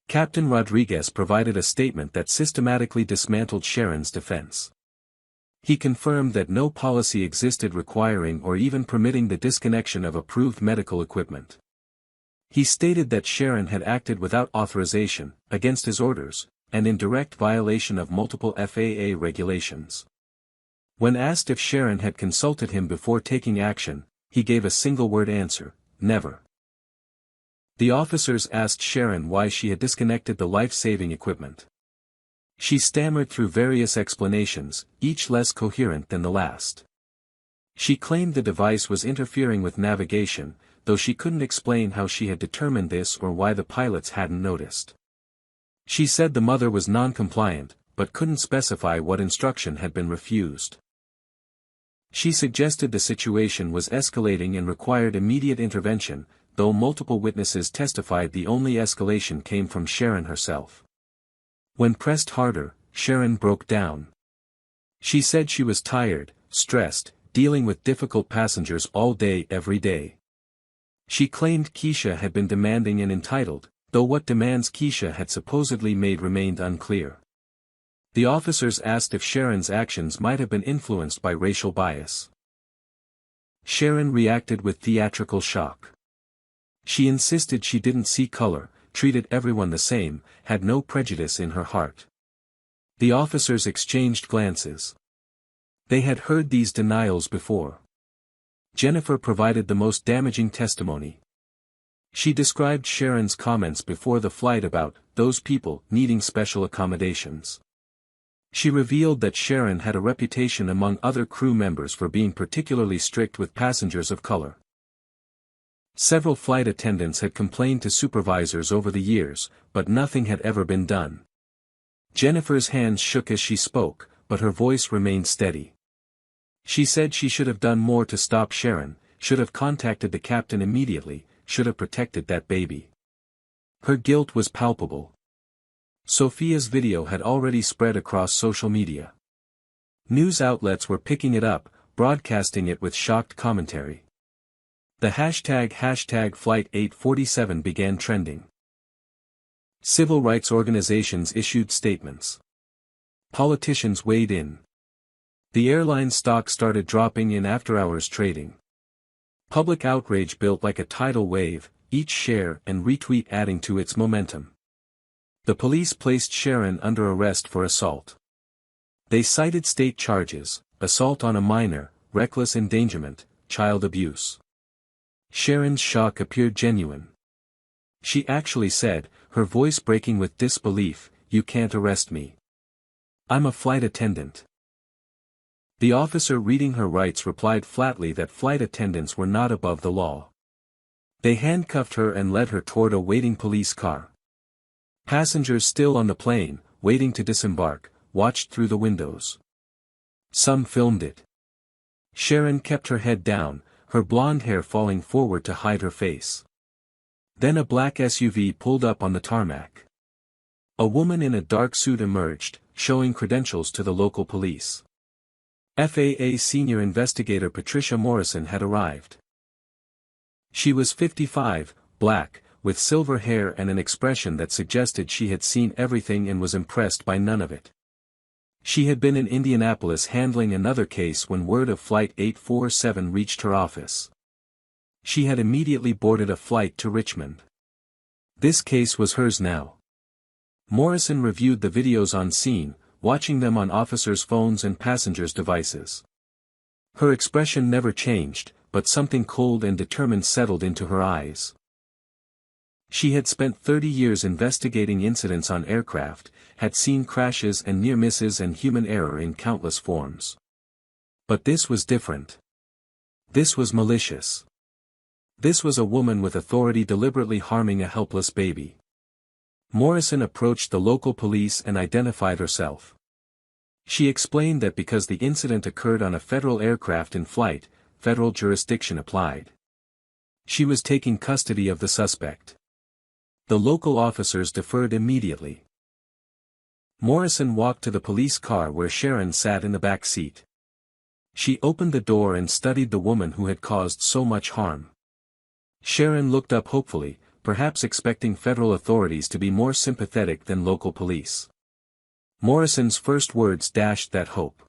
Captain Rodriguez provided a statement that systematically dismantled Sharon's defense. He confirmed that no policy existed requiring or even permitting the disconnection of approved medical equipment. He stated that Sharon had acted without authorization, against his orders, and in direct violation of multiple FAA regulations. When asked if Sharon had consulted him before taking action, he gave a single-word answer: never. The officers asked Sharon why she had disconnected the life-saving equipment. She stammered through various explanations, each less coherent than the last. She claimed the device was interfering with navigation, though she couldn't explain how she had determined this or why the pilots hadn't noticed. She said the mother was non-compliant, but couldn't specify what instruction had been refused. She suggested the situation was escalating and required immediate intervention, though multiple witnesses testified the only escalation came from Sharon herself. When pressed harder, Sharon broke down. She said she was tired, stressed, dealing with difficult passengers all day every day. She claimed Keisha had been demanding and entitled, though what demands Keisha had supposedly made remained unclear. The officers asked if Sharon's actions might have been influenced by racial bias. Sharon reacted with theatrical shock. She insisted she didn't see color, treated everyone the same, had no prejudice in her heart. The officers exchanged glances. They had heard these denials before. Jennifer provided the most damaging testimony. She described Sharon's comments before the flight about those people needing special accommodations. She revealed that Sharon had a reputation among other crew members for being particularly strict with passengers of color. Several flight attendants had complained to supervisors over the years, but nothing had ever been done. Jennifer's hands shook as she spoke, but her voice remained steady. She said she should have done more to stop Sharon, should have contacted the captain immediately, should have protected that baby. Her guilt was palpable. Sophia's video had already spread across social media. News outlets were picking it up, broadcasting it with shocked commentary. The hashtag Flight 847 began trending. Civil rights organizations issued statements. Politicians weighed in. The airline stock started dropping in after-hours trading. Public outrage built like a tidal wave, each share and retweet adding to its momentum. The police placed Sharon under arrest for assault. They cited state charges, assault on a minor, reckless endangerment, child abuse. Sharon's shock appeared genuine. She actually said, her voice breaking with disbelief, "You can't arrest me. I'm a flight attendant." The officer reading her rights replied flatly that flight attendants were not above the law. They handcuffed her and led her toward a waiting police car. Passengers still on the plane, waiting to disembark, watched through the windows. Some filmed it. Sharon kept her head down, her blonde hair falling forward to hide her face. Then a black SUV pulled up on the tarmac. A woman in a dark suit emerged, showing credentials to the local police. FAA senior investigator Patricia Morrison had arrived. She was 55, black, with silver hair and an expression that suggested she had seen everything and was impressed by none of it. She had been in Indianapolis handling another case when word of Flight 847 reached her office. She had immediately boarded a flight to Richmond. This case was hers now. Morrison reviewed the videos on scene, watching them on officers' phones and passengers' devices. Her expression never changed, but something cold and determined settled into her eyes. She had spent 30 years investigating incidents on aircraft, had seen crashes and near misses and human error in countless forms. But this was different. This was malicious. This was a woman with authority deliberately harming a helpless baby. Morrison approached the local police and identified herself. She explained that because the incident occurred on a federal aircraft in flight, federal jurisdiction applied. She was taking custody of the suspect. The local officers deferred immediately. Morrison walked to the police car where Sharon sat in the back seat. She opened the door and studied the woman who had caused so much harm. Sharon looked up hopefully, perhaps expecting federal authorities to be more sympathetic than local police. Morrison's first words dashed that hope.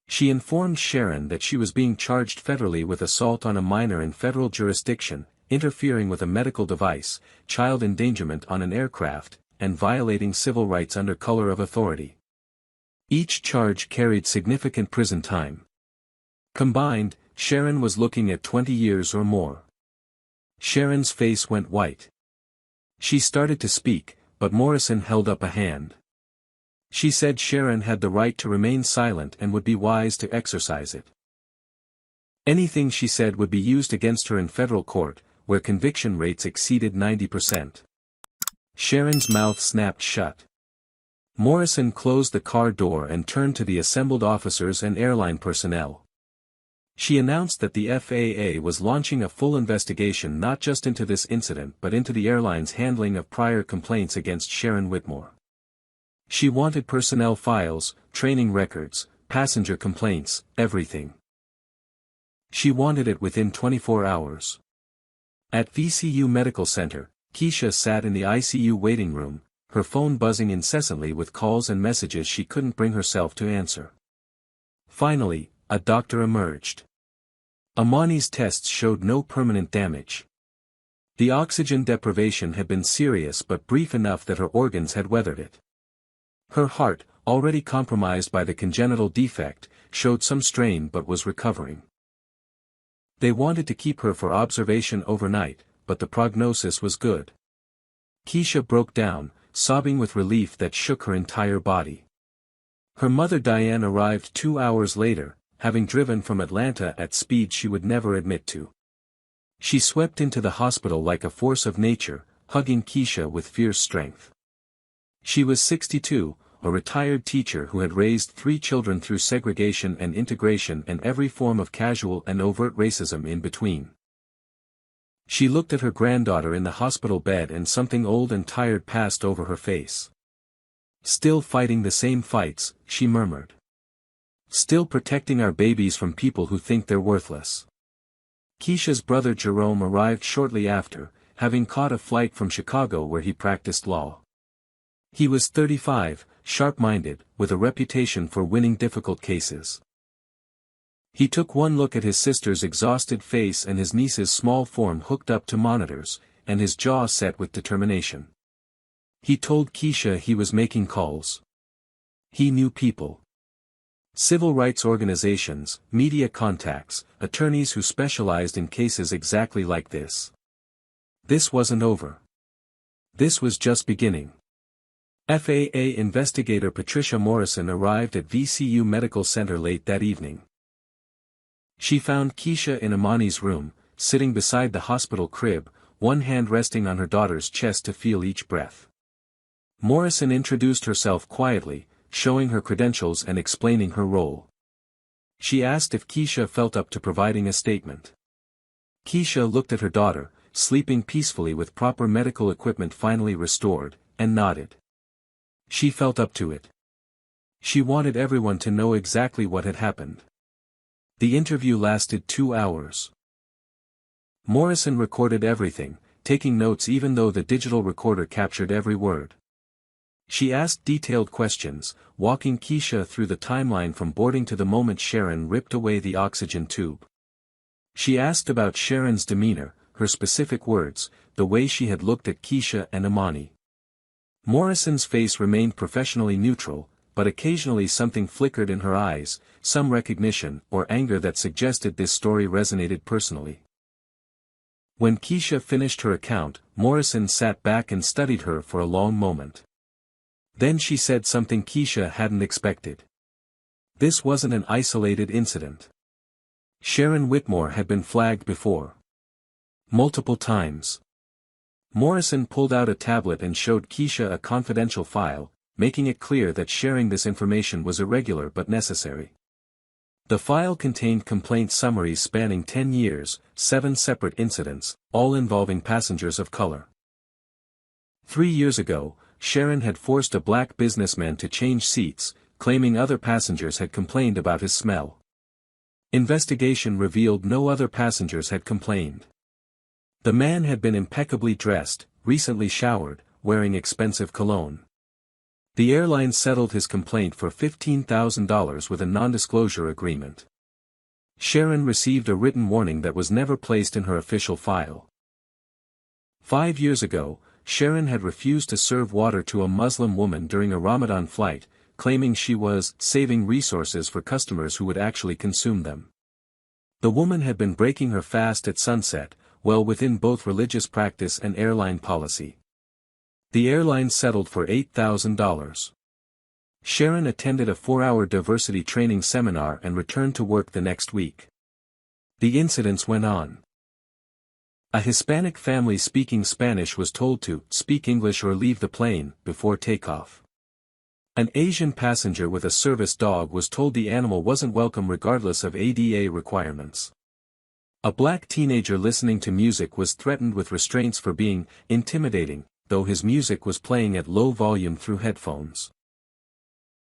She informed Sharon that she was being charged federally with assault on a minor in federal jurisdiction, interfering with a medical device, child endangerment on an aircraft, and violating civil rights under color of authority. Each charge carried significant prison time. Combined, Sharon was looking at 20 years or more. Sharon's face went white. She started to speak, but Morrison held up a hand. She said Sharon had the right to remain silent and would be wise to exercise it. Anything she said would be used against her in federal court, where conviction rates exceeded 90%. Sharon's mouth snapped shut. Morrison closed the car door and turned to the assembled officers and airline personnel. She announced that the FAA was launching a full investigation not just into this incident but into the airline's handling of prior complaints against Sharon Whitmore. She wanted personnel files, training records, passenger complaints, everything. She wanted it within 24 hours. At VCU Medical Center, Keisha sat in the ICU waiting room, her phone buzzing incessantly with calls and messages she couldn't bring herself to answer. Finally, a doctor emerged. Amani's tests showed no permanent damage. The oxygen deprivation had been serious but brief enough that her organs had weathered it. Her heart, already compromised by the congenital defect, showed some strain but was recovering. They wanted to keep her for observation overnight, but the prognosis was good. Keisha broke down, sobbing with relief that shook her entire body. Her mother Diane arrived 2 hours later, having driven from Atlanta at speed she would never admit to. She swept into the hospital like a force of nature, hugging Keisha with fierce strength. She was 62, a retired teacher who had raised 3 children through segregation and integration and every form of casual and overt racism in between. She looked at her granddaughter in the hospital bed and something old and tired passed over her face. "Still fighting the same fights," she murmured. "Still protecting our babies from people who think they're worthless." Keisha's brother Jerome arrived shortly after, having caught a flight from Chicago where he practiced law. He was 35, sharp-minded, with a reputation for winning difficult cases. He took one look at his sister's exhausted face and his niece's small form hooked up to monitors, and his jaw set with determination. He told Keisha he was making calls. He knew people. Civil rights organizations, media contacts, attorneys who specialized in cases exactly like this. This wasn't over. This was just beginning. FAA investigator Patricia Morrison arrived at VCU Medical Center late that evening. She found Keisha in Amani's room, sitting beside the hospital crib, one hand resting on her daughter's chest to feel each breath. Morrison introduced herself quietly, showing her credentials and explaining her role. She asked if Keisha felt up to providing a statement. Keisha looked at her daughter, sleeping peacefully with proper medical equipment finally restored, and nodded. She felt up to it. She wanted everyone to know exactly what had happened. The interview lasted 2 hours. Morrison recorded everything, taking notes even though the digital recorder captured every word. She asked detailed questions, walking Keisha through the timeline from boarding to the moment Sharon ripped away the oxygen tube. She asked about Sharon's demeanor, her specific words, the way she had looked at Keisha and Amani. Morrison's face remained professionally neutral, but occasionally something flickered in her eyes, some recognition or anger that suggested this story resonated personally. When Keisha finished her account, Morrison sat back and studied her for a long moment. Then she said something Keisha hadn't expected. This wasn't an isolated incident. Sharon Whitmore had been flagged before. Multiple times. Morrison pulled out a tablet and showed Keisha a confidential file, making it clear that sharing this information was irregular but necessary. The file contained complaint summaries spanning 10 years, 7 separate incidents, all involving passengers of color. 3 years ago, Sharon had forced a black businessman to change seats, claiming other passengers had complained about his smell. Investigation revealed no other passengers had complained. The man had been impeccably dressed, recently showered, wearing expensive cologne. The airline settled his complaint for $15,000 with a non-disclosure agreement. Sharon received a written warning that was never placed in her official file. 5 years ago, Sharon had refused to serve water to a Muslim woman during a Ramadan flight, claiming she was saving resources for customers who would actually consume them. The woman had been breaking her fast at sunset, well within both religious practice and airline policy. The airline settled for $8,000. Sharon attended a 4-hour diversity training seminar and returned to work the next week. The incidents went on. A Hispanic family speaking Spanish was told to speak English or leave the plane before takeoff. An Asian passenger with a service dog was told the animal wasn't welcome regardless of ADA requirements. A black teenager listening to music was threatened with restraints for being intimidating, though his music was playing at low volume through headphones.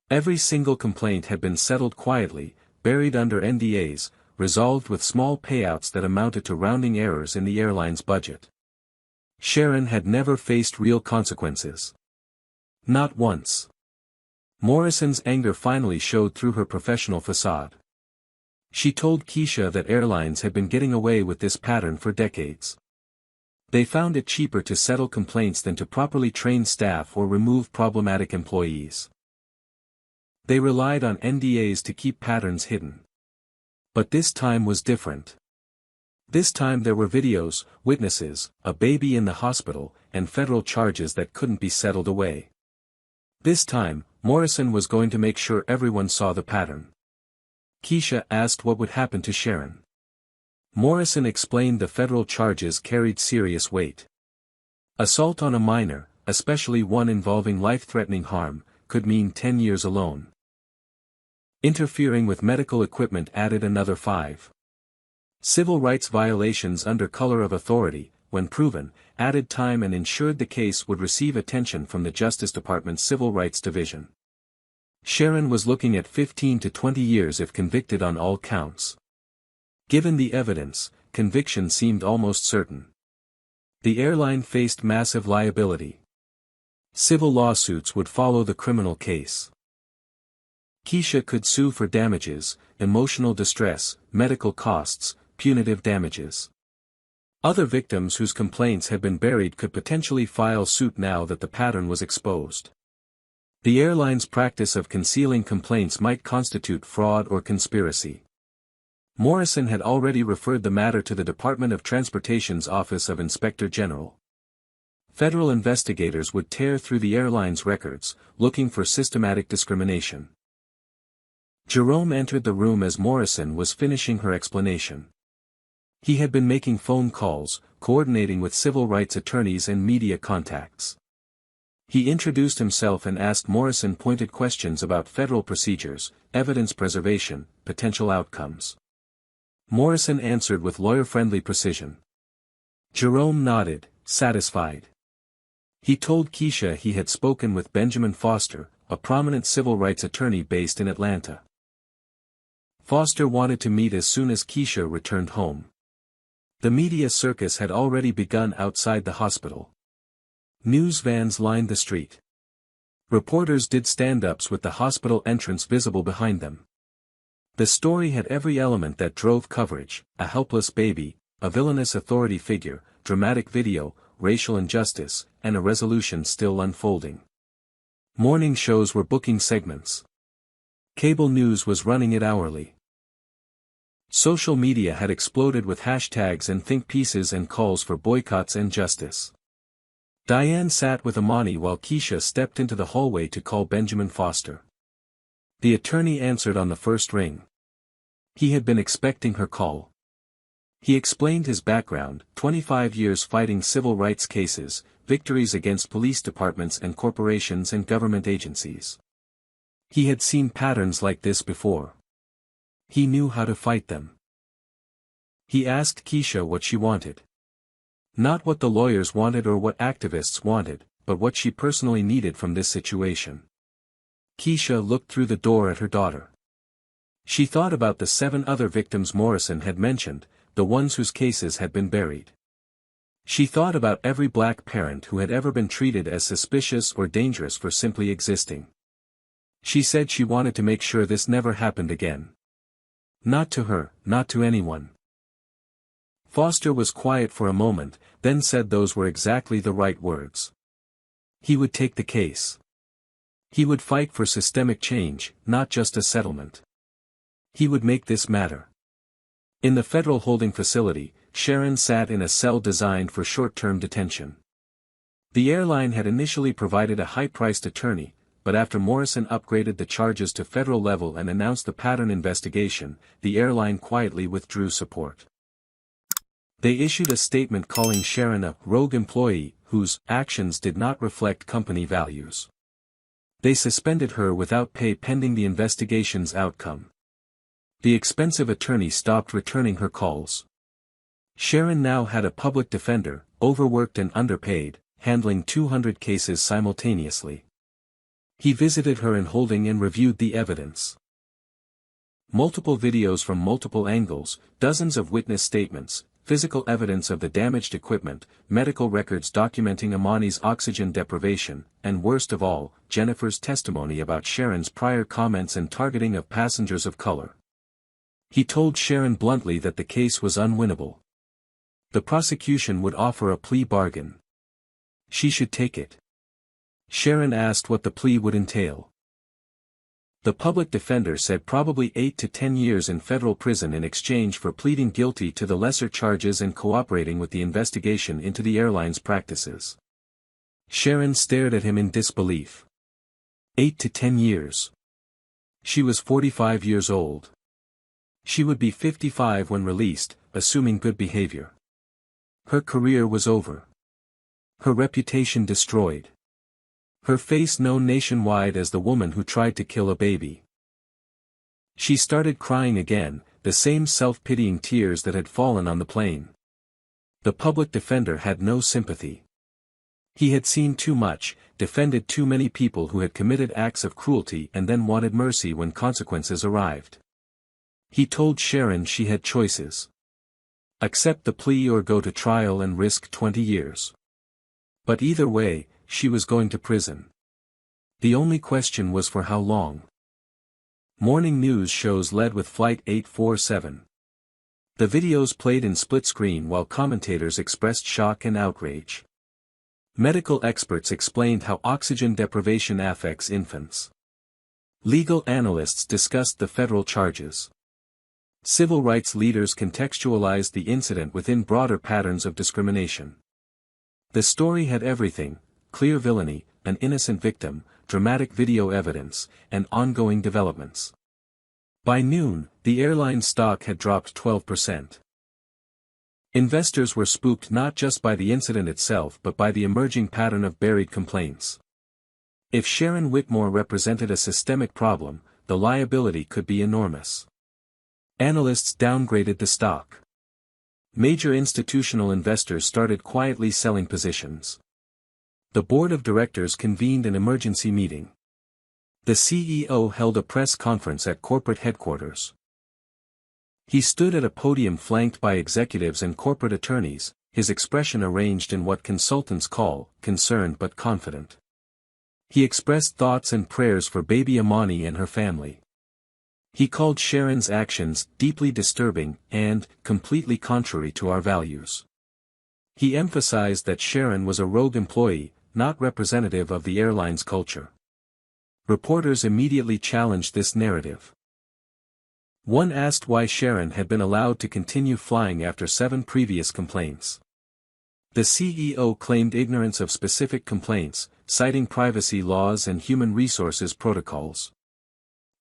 Every single complaint had been settled quietly, buried under NDAs, resolved with small payouts that amounted to rounding errors in the airline's budget. Sharon had never faced real consequences. Not once. Morrison's anger finally showed through her professional facade. She told Keisha that airlines had been getting away with this pattern for decades. They found it cheaper to settle complaints than to properly train staff or remove problematic employees. They relied on NDAs to keep patterns hidden. But this time was different. This time there were videos, witnesses, a baby in the hospital, and federal charges that couldn't be settled away. This time, Morrison was going to make sure everyone saw the pattern. Keisha asked what would happen to Sharon. Morrison explained the federal charges carried serious weight. Assault on a minor, especially one involving life-threatening harm, could mean 10 years alone. Interfering with medical equipment added another 5. Civil rights violations under color of authority, when proven, added time and ensured the case would receive attention from the Justice Department's Civil Rights Division. Sharon was looking at 15 to 20 years if convicted on all counts. Given the evidence, conviction seemed almost certain. The airline faced massive liability. Civil lawsuits would follow the criminal case. Keisha could sue for damages, emotional distress, medical costs, punitive damages. Other victims whose complaints had been buried could potentially file suit now that the pattern was exposed. The airline's practice of concealing complaints might constitute fraud or conspiracy. Morrison had already referred the matter to the Department of Transportation's Office of Inspector General. Federal investigators would tear through the airline's records, looking for systematic discrimination. Jerome entered the room as Morrison was finishing her explanation. He had been making phone calls, coordinating with civil rights attorneys and media contacts. He introduced himself and asked Morrison pointed questions about federal procedures, evidence preservation, potential outcomes. Morrison answered with lawyer-friendly precision. Jerome nodded, satisfied. He told Keisha he had spoken with Benjamin Foster, a prominent civil rights attorney based in Atlanta. Foster wanted to meet as soon as Keisha returned home. The media circus had already begun outside the hospital. News vans lined the street. Reporters did stand-ups with the hospital entrance visible behind them. The story had every element that drove coverage: a helpless baby, a villainous authority figure, dramatic video, racial injustice, and a resolution still unfolding. Morning shows were booking segments. Cable news was running it hourly. Social media had exploded with hashtags and think pieces and calls for boycotts and justice. Diane sat with Amani while Keisha stepped into the hallway to call Benjamin Foster. The attorney answered on the first ring. He had been expecting her call. He explained his background: 25 years fighting civil rights cases, victories against police departments and corporations and government agencies. He had seen patterns like this before. He knew how to fight them. He asked Keisha what she wanted. Not what the lawyers wanted or what activists wanted, but what she personally needed from this situation. Keisha looked through the door at her daughter. She thought about the 7 other victims Morrison had mentioned, the ones whose cases had been buried. She thought about every black parent who had ever been treated as suspicious or dangerous for simply existing. She said she wanted to make sure this never happened again. Not to her, not to anyone. Foster was quiet for a moment, then said those were exactly the right words. He would take the case. He would fight for systemic change, not just a settlement. He would make this matter. In the federal holding facility, Sharon sat in a cell designed for short-term detention. The airline had initially provided a high-priced attorney, but after Morrison upgraded the charges to federal level and announced the pattern investigation, the airline quietly withdrew support. They issued a statement calling Sharon a rogue employee whose actions did not reflect company values. They suspended her without pay pending the investigation's outcome. The expensive attorney stopped returning her calls. Sharon now had a public defender, overworked and underpaid, handling 200 cases simultaneously. He visited her in holding and reviewed the evidence. Multiple videos from multiple angles, dozens of witness statements, physical evidence of the damaged equipment, medical records documenting Amani's oxygen deprivation, and worst of all, Jennifer's testimony about Sharon's prior comments and targeting of passengers of color. He told Sharon bluntly that the case was unwinnable. The prosecution would offer a plea bargain. She should take it. Sharon asked what the plea would entail. The public defender said probably 8 to 10 years in federal prison in exchange for pleading guilty to the lesser charges and cooperating with the investigation into the airline's practices. Sharon stared at him in disbelief. 8 to 10 years. She was 45 years old. She would be 55 when released, assuming good behavior. Her career was over. Her reputation destroyed. Her face known nationwide as the woman who tried to kill a baby. She started crying again, the same self-pitying tears that had fallen on the plane. The public defender had no sympathy. He had seen too much, defended too many people who had committed acts of cruelty and then wanted mercy when consequences arrived. He told Sharon she had choices. Accept the plea or go to trial and risk 20 years. But either way, she was going to prison. The only question was for how long. Morning news shows led with Flight 847. The videos played in split screen while commentators expressed shock and outrage. Medical experts explained how oxygen deprivation affects infants. Legal analysts discussed the federal charges. Civil rights leaders contextualized the incident within broader patterns of discrimination. The story had everything: clear villainy, an innocent victim, dramatic video evidence, and ongoing developments. By noon, the airline stock had dropped 12%. Investors were spooked not just by the incident itself but by the emerging pattern of buried complaints. If Sharon Whitmore represented a systemic problem, the liability could be enormous. Analysts downgraded the stock. Major institutional investors started quietly selling positions. The board of directors convened an emergency meeting. The CEO held a press conference at corporate headquarters. He stood at a podium flanked by executives and corporate attorneys, his expression arranged in what consultants call concerned but confident. He expressed thoughts and prayers for baby Amani and her family. He called Sharon's actions deeply disturbing and completely contrary to our values. He emphasized that Sharon was a rogue employee, not representative of the airline's culture. Reporters immediately challenged this narrative. One asked why Sharon had been allowed to continue flying after 7 previous complaints. The CEO claimed ignorance of specific complaints, citing privacy laws and human resources protocols.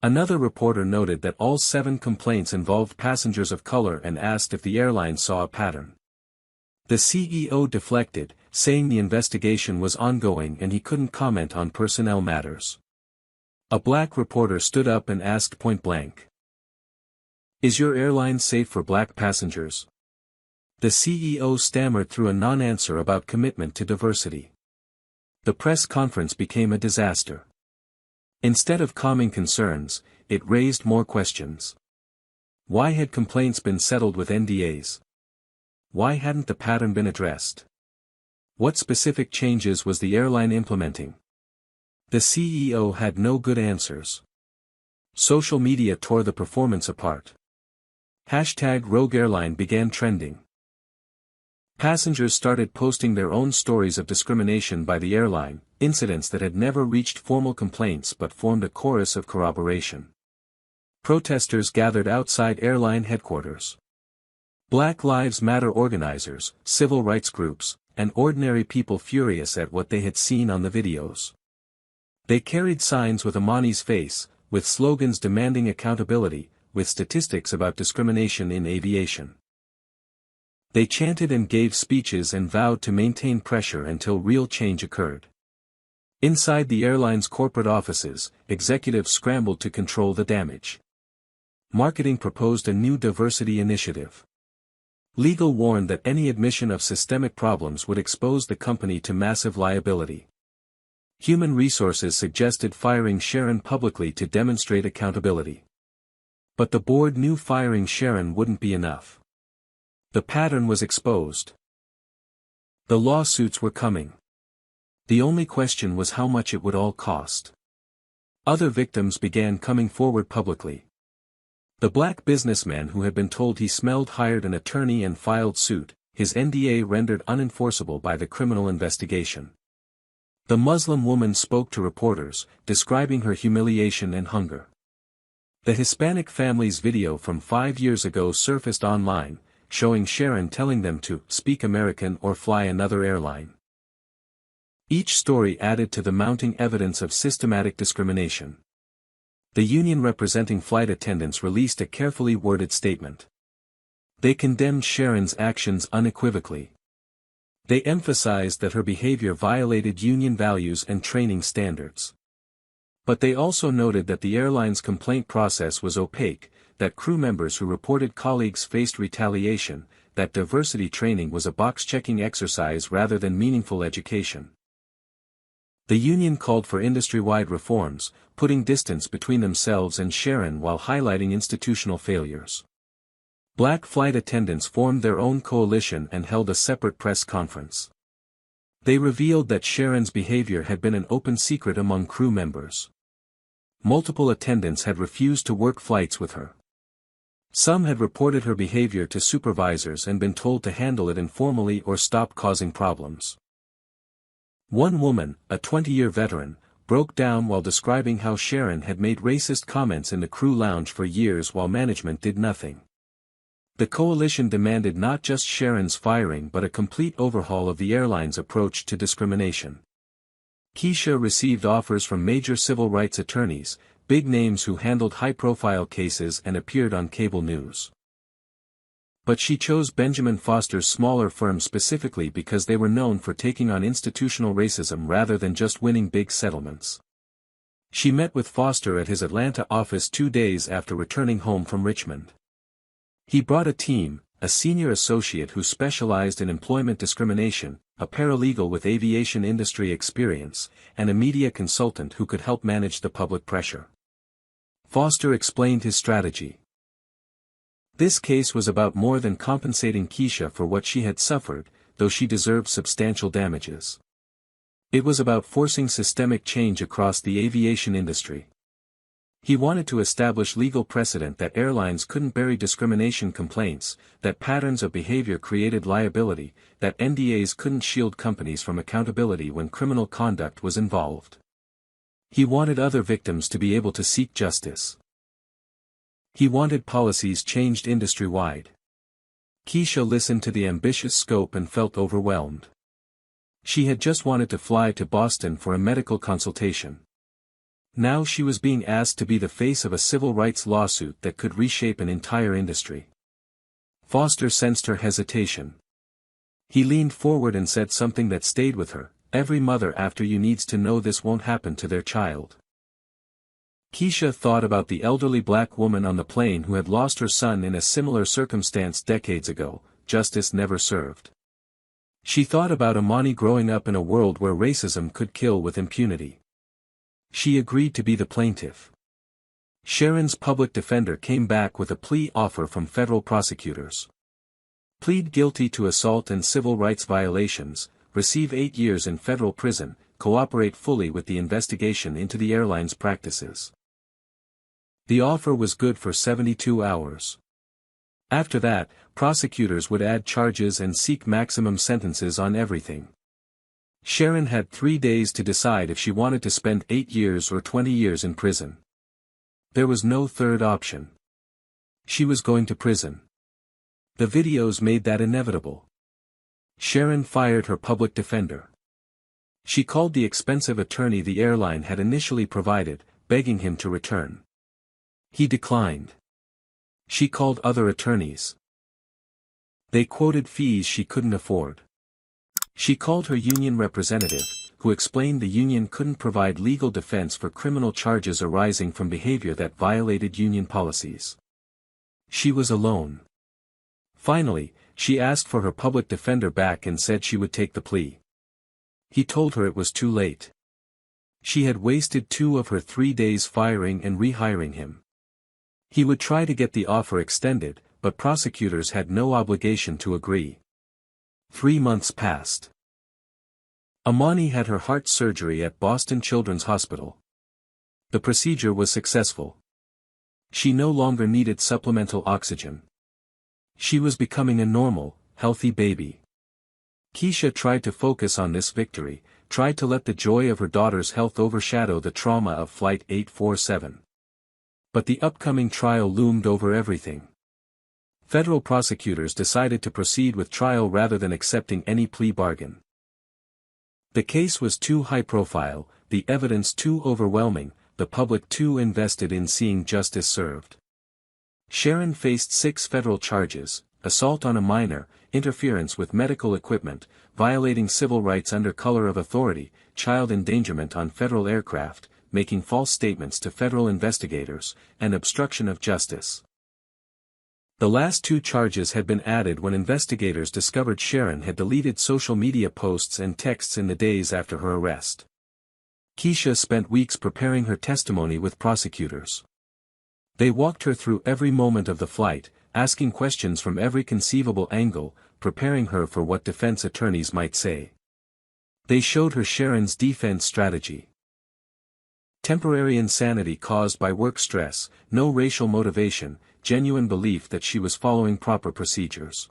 Another reporter noted that all 7 complaints involved passengers of color and asked if the airline saw a pattern. The CEO deflected, saying the investigation was ongoing and he couldn't comment on personnel matters. A black reporter stood up and asked point-blank, "Is your airline safe for black passengers?" The CEO stammered through a non-answer about commitment to diversity. The press conference became a disaster. Instead of calming concerns, it raised more questions. Why had complaints been settled with NDAs? Why hadn't the pattern been addressed? What specific changes was the airline implementing? The CEO had no good answers. Social media tore the performance apart. #RogueAirline began trending. Passengers started posting their own stories of discrimination by the airline, incidents that had never reached formal complaints but formed a chorus of corroboration. Protesters gathered outside airline headquarters. Black Lives Matter organizers, civil rights groups, and ordinary people furious at what they had seen on the videos. They carried signs with Amani's face, with slogans demanding accountability, with statistics about discrimination in aviation. They chanted and gave speeches and vowed to maintain pressure until real change occurred. Inside the airline's corporate offices, executives scrambled to control the damage. Marketing proposed a new diversity initiative. Legal warned that any admission of systemic problems would expose the company to massive liability. Human Resources suggested firing Sharon publicly to demonstrate accountability. But the board knew firing Sharon wouldn't be enough. The pattern was exposed. The lawsuits were coming. The only question was how much it would all cost. Other victims began coming forward publicly. The black businessman who had been told he smelled hired an attorney and filed suit, his NDA rendered unenforceable by the criminal investigation. The Muslim woman spoke to reporters, describing her humiliation and hunger. The Hispanic family's video from 5 years ago surfaced online, showing Sharon telling them to speak American or fly another airline. Each story added to the mounting evidence of systematic discrimination. The union representing flight attendants released a carefully worded statement. They condemned Sharon's actions unequivocally. They emphasized that her behavior violated union values and training standards. But they also noted that the airline's complaint process was opaque, that crew members who reported colleagues faced retaliation, that diversity training was a box-checking exercise rather than meaningful education. The union called for industry-wide reforms, putting distance between themselves and Sharon while highlighting institutional failures. Black flight attendants formed their own coalition and held a separate press conference. They revealed that Sharon's behavior had been an open secret among crew members. Multiple attendants had refused to work flights with her. Some had reported her behavior to supervisors and been told to handle it informally or stop causing problems. One woman, a 20-year veteran, broke down while describing how Sharon had made racist comments in the crew lounge for years while management did nothing. The coalition demanded not just Sharon's firing but a complete overhaul of the airline's approach to discrimination. Keisha received offers from major civil rights attorneys, big names who handled high-profile cases and appeared on cable news. But she chose Benjamin Foster's smaller firm specifically because they were known for taking on institutional racism rather than just winning big settlements. She met with Foster at his Atlanta office 2 days after returning home from Richmond. He brought a team, a senior associate who specialized in employment discrimination, a paralegal with aviation industry experience, and a media consultant who could help manage the public pressure. Foster explained his strategy. This case was about more than compensating Keisha for what she had suffered, though she deserved substantial damages. It was about forcing systemic change across the aviation industry. He wanted to establish legal precedent that airlines couldn't bury discrimination complaints, that patterns of behavior created liability, that NDAs couldn't shield companies from accountability when criminal conduct was involved. He wanted other victims to be able to seek justice. He wanted policies changed industry-wide. Keisha listened to the ambitious scope and felt overwhelmed. She had just wanted to fly to Boston for a medical consultation. Now she was being asked to be the face of a civil rights lawsuit that could reshape an entire industry. Foster sensed her hesitation. He leaned forward and said something that stayed with her, "Every mother after you needs to know this won't happen to their child." Keisha thought about the elderly black woman on the plane who had lost her son in a similar circumstance decades ago, justice never served. She thought about Amani growing up in a world where racism could kill with impunity. She agreed to be the plaintiff. Sharon's public defender came back with a plea offer from federal prosecutors. Plead guilty to assault and civil rights violations, receive 8 years in federal prison, cooperate fully with the investigation into the airline's practices. The offer was good for 72 hours. After that, prosecutors would add charges and seek maximum sentences on everything. Sharon had 3 days to decide if she wanted to spend 8 years or 20 years in prison. There was no third option. She was going to prison. The videos made that inevitable. Sharon fired her public defender. She called the expensive attorney the airline had initially provided, begging him to return. He declined. She called other attorneys. They quoted fees she couldn't afford. She called her union representative, who explained the union couldn't provide legal defense for criminal charges arising from behavior that violated union policies. She was alone. Finally, she asked for her public defender back and said she would take the plea. He told her it was too late. She had wasted 2 of her 3 days firing and rehiring him. He would try to get the offer extended, but prosecutors had no obligation to agree. 3 months passed. Amani had her heart surgery at Boston Children's Hospital. The procedure was successful. She no longer needed supplemental oxygen. She was becoming a normal, healthy baby. Keisha tried to focus on this victory, tried to let the joy of her daughter's health overshadow the trauma of Flight 847. But the upcoming trial loomed over everything. Federal prosecutors decided to proceed with trial rather than accepting any plea bargain. The case was too high profile, the evidence too overwhelming, the public too invested in seeing justice served. Sharon faced 6 federal charges: assault on a minor, interference with medical equipment, violating civil rights under color of authority, child endangerment on federal aircraft, making false statements to federal investigators, and obstruction of justice. The last 2 charges had been added when investigators discovered Sharon had deleted social media posts and texts in the days after her arrest. Keisha spent weeks preparing her testimony with prosecutors. They walked her through every moment of the flight, asking questions from every conceivable angle, preparing her for what defense attorneys might say. They showed her Sharon's defense strategy. Temporary insanity caused by work stress, no racial motivation, genuine belief that she was following proper procedures.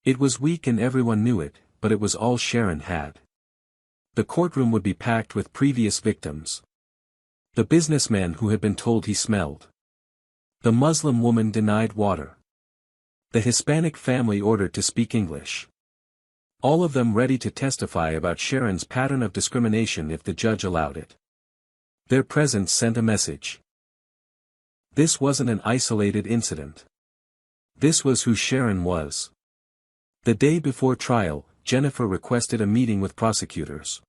It was weak and everyone knew it, but it was all Sharon had. The courtroom would be packed with previous victims. The businessman who had been told he smelled. The Muslim woman denied water. The Hispanic family ordered to speak English. All of them ready to testify about Sharon's pattern of discrimination if the judge allowed it. Their presence sent a message. This wasn't an isolated incident. This was who Sharon was. The day before trial, Jennifer requested a meeting with prosecutors.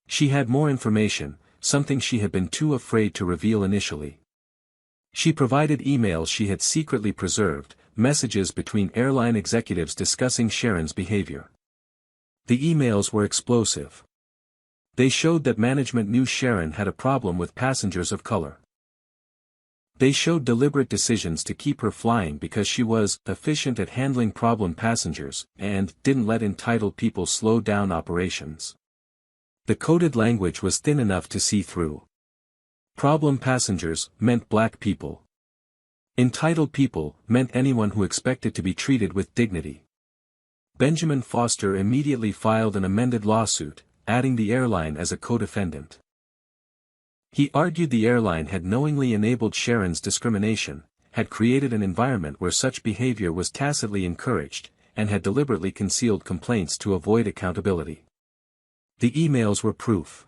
She had more information, something she had been too afraid to reveal initially. She provided emails she had secretly preserved, messages between airline executives discussing Sharon's behavior. The emails were explosive. They showed that management knew Sharon had a problem with passengers of color. They showed deliberate decisions to keep her flying because she was efficient at handling problem passengers and didn't let entitled people slow down operations. The coded language was thin enough to see through. Problem passengers meant black people. Entitled people meant anyone who expected to be treated with dignity. Benjamin Foster immediately filed an amended lawsuit, adding the airline as a co-defendant. He argued the airline had knowingly enabled Sharon's discrimination, had created an environment where such behavior was tacitly encouraged, and had deliberately concealed complaints to avoid accountability. The emails were proof.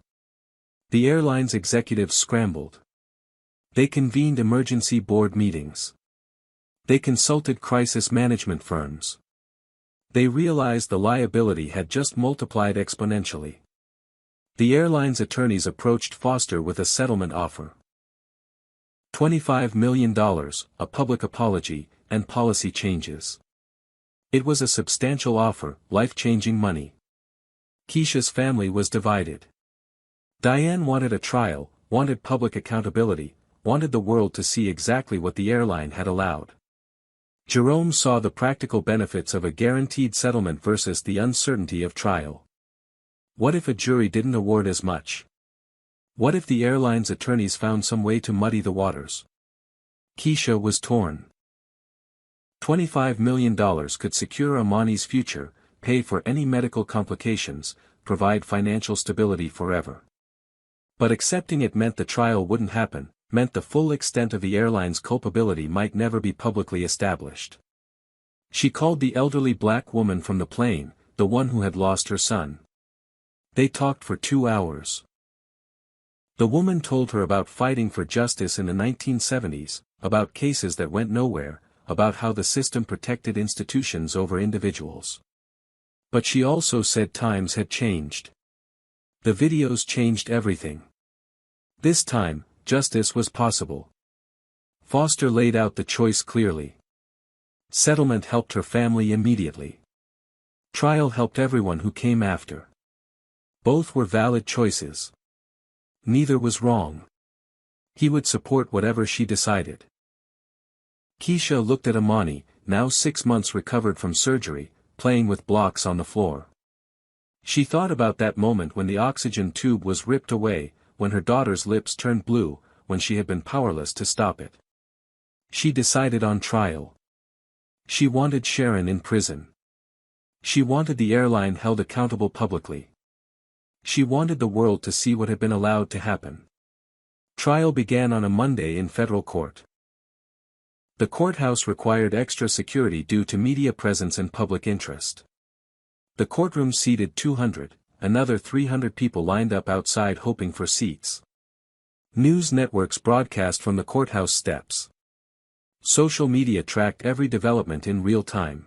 The airline's executives scrambled. They convened emergency board meetings. They consulted crisis management firms. They realized the liability had just multiplied exponentially. The airline's attorneys approached Foster with a settlement offer. $25 million, a public apology, and policy changes. It was a substantial offer, life-changing money. Keisha's family was divided. Diane wanted a trial, wanted public accountability, wanted the world to see exactly what the airline had allowed. Jerome saw the practical benefits of a guaranteed settlement versus the uncertainty of trial. What if a jury didn't award as much? What if the airline's attorneys found some way to muddy the waters? Keisha was torn. $25 million could secure Amani's future, pay for any medical complications, provide financial stability forever. But accepting it meant the trial wouldn't happen, meant the full extent of the airline's culpability might never be publicly established. She called the elderly black woman from the plane, the one who had lost her son. They talked for 2 hours. The woman told her about fighting for justice in the 1970s, about cases that went nowhere, about how the system protected institutions over individuals. But she also said times had changed. The videos changed everything. This time, justice was possible. Foster laid out the choice clearly. Settlement helped her family immediately. Trial helped everyone who came after. Both were valid choices. Neither was wrong. He would support whatever she decided. Keisha looked at Amani, now 6 months recovered from surgery, playing with blocks on the floor. She thought about that moment when the oxygen tube was ripped away, when her daughter's lips turned blue, when she had been powerless to stop it. She decided on trial. She wanted Sharon in prison. She wanted the airline held accountable publicly. She wanted the world to see what had been allowed to happen. Trial began on a Monday in federal court. The courthouse required extra security due to media presence and public interest. The courtroom seated 200, another 300 people lined up outside hoping for seats. News networks broadcast from the courthouse steps. Social media tracked every development in real time.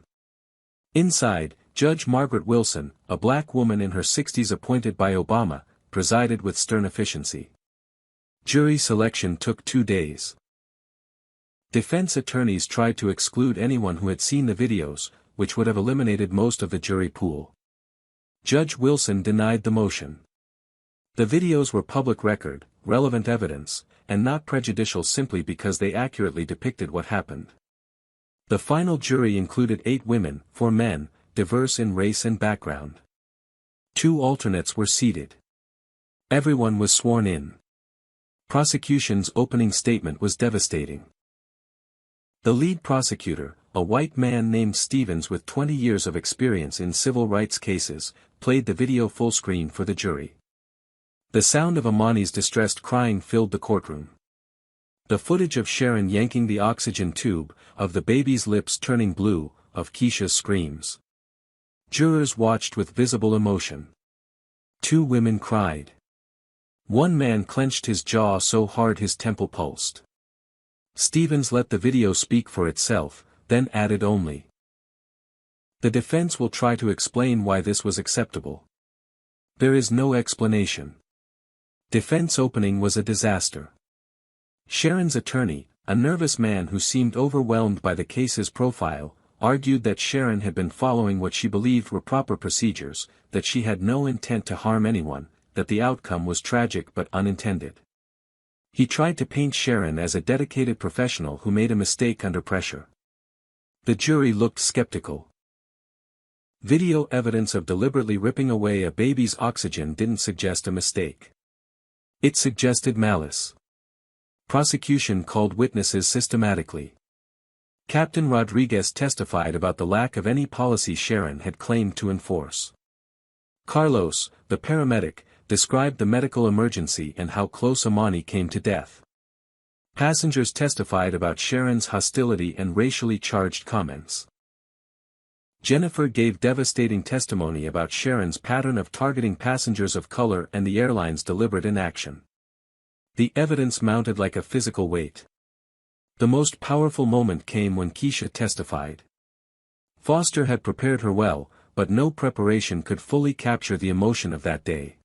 Inside, Judge Margaret Wilson, a black woman in her 60s appointed by Obama, presided with stern efficiency. Jury selection took 2 days. Defense attorneys tried to exclude anyone who had seen the videos, which would have eliminated most of the jury pool. Judge Wilson denied the motion. The videos were public record, relevant evidence, and not prejudicial simply because they accurately depicted what happened. The final jury included 8 women, 4 men, diverse in race and background. 2 alternates were seated. Everyone was sworn in. Prosecution's opening statement was devastating. The lead prosecutor, a white man named Stevens with 20 years of experience in civil rights cases, played the video full screen for the jury. The sound of Amani's distressed crying filled the courtroom. The footage of Sharon yanking the oxygen tube, of the baby's lips turning blue, of Keisha's screams. Jurors watched with visible emotion. 2 women cried. 1 man clenched his jaw so hard his temple pulsed. Stevens let the video speak for itself, then added only. The defense will try to explain why this was acceptable. There is no explanation. Defense opening was a disaster. Sharon's attorney, a nervous man who seemed overwhelmed by the case's profile, argued that Sharon had been following what she believed were proper procedures, that she had no intent to harm anyone, that the outcome was tragic but unintended. He tried to paint Sharon as a dedicated professional who made a mistake under pressure. The jury looked skeptical. Video evidence of deliberately ripping away a baby's oxygen didn't suggest a mistake. It suggested malice. Prosecution called witnesses systematically. Captain Rodriguez testified about the lack of any policy Sharon had claimed to enforce. Carlos, the paramedic, described the medical emergency and how close Amani came to death. Passengers testified about Sharon's hostility and racially charged comments. Jennifer gave devastating testimony about Sharon's pattern of targeting passengers of color and the airline's deliberate inaction. The evidence mounted like a physical weight. The most powerful moment came when Keisha testified. Foster had prepared her well, but no preparation could fully capture the emotion of that day.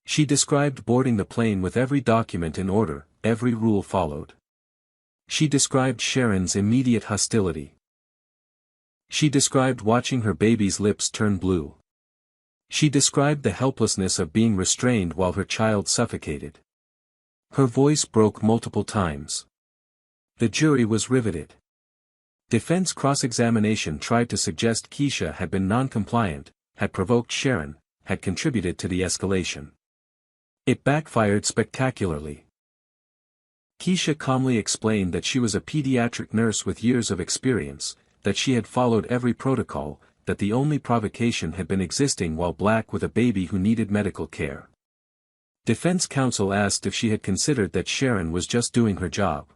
She described boarding the plane with every document in order, every rule followed. She described Sharon's immediate hostility. She described watching her baby's lips turn blue. She described the helplessness of being restrained while her child suffocated. Her voice broke multiple times. The jury was riveted. Defense cross-examination tried to suggest Keisha had been non-compliant, had provoked Sharon, had contributed to the escalation. It backfired spectacularly. Keisha calmly explained that she was a pediatric nurse with years of experience, that she had followed every protocol, that the only provocation had been existing while black with a baby who needed medical care. Defense counsel asked if she had considered that Sharon was just doing her job.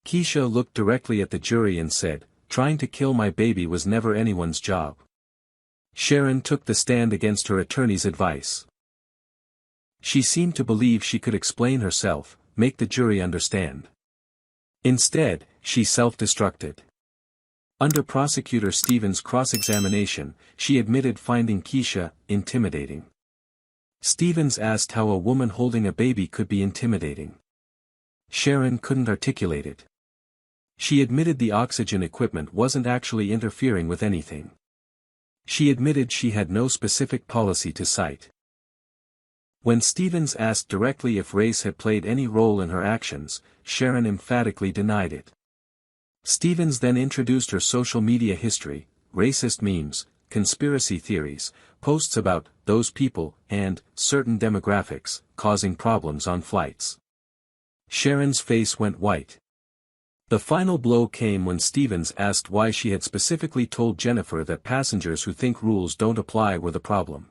Keisha looked directly at the jury and said, "Trying to kill my baby was never anyone's job." Sharon took the stand against her attorney's advice. She seemed to believe she could explain herself, make the jury understand. Instead, she self-destructed. Under Prosecutor Stevens' cross-examination, she admitted finding Keisha intimidating. Stevens asked how a woman holding a baby could be intimidating. Sharon couldn't articulate it. She admitted the oxygen equipment wasn't actually interfering with anything. She admitted she had no specific policy to cite. When Stevens asked directly if race had played any role in her actions, Sharon emphatically denied it. Stevens then introduced her social media history, racist memes, conspiracy theories, posts about those people and certain demographics causing problems on flights. Sharon's face went white. The final blow came when Stevens asked why she had specifically told Jennifer that passengers who think rules don't apply were the problem.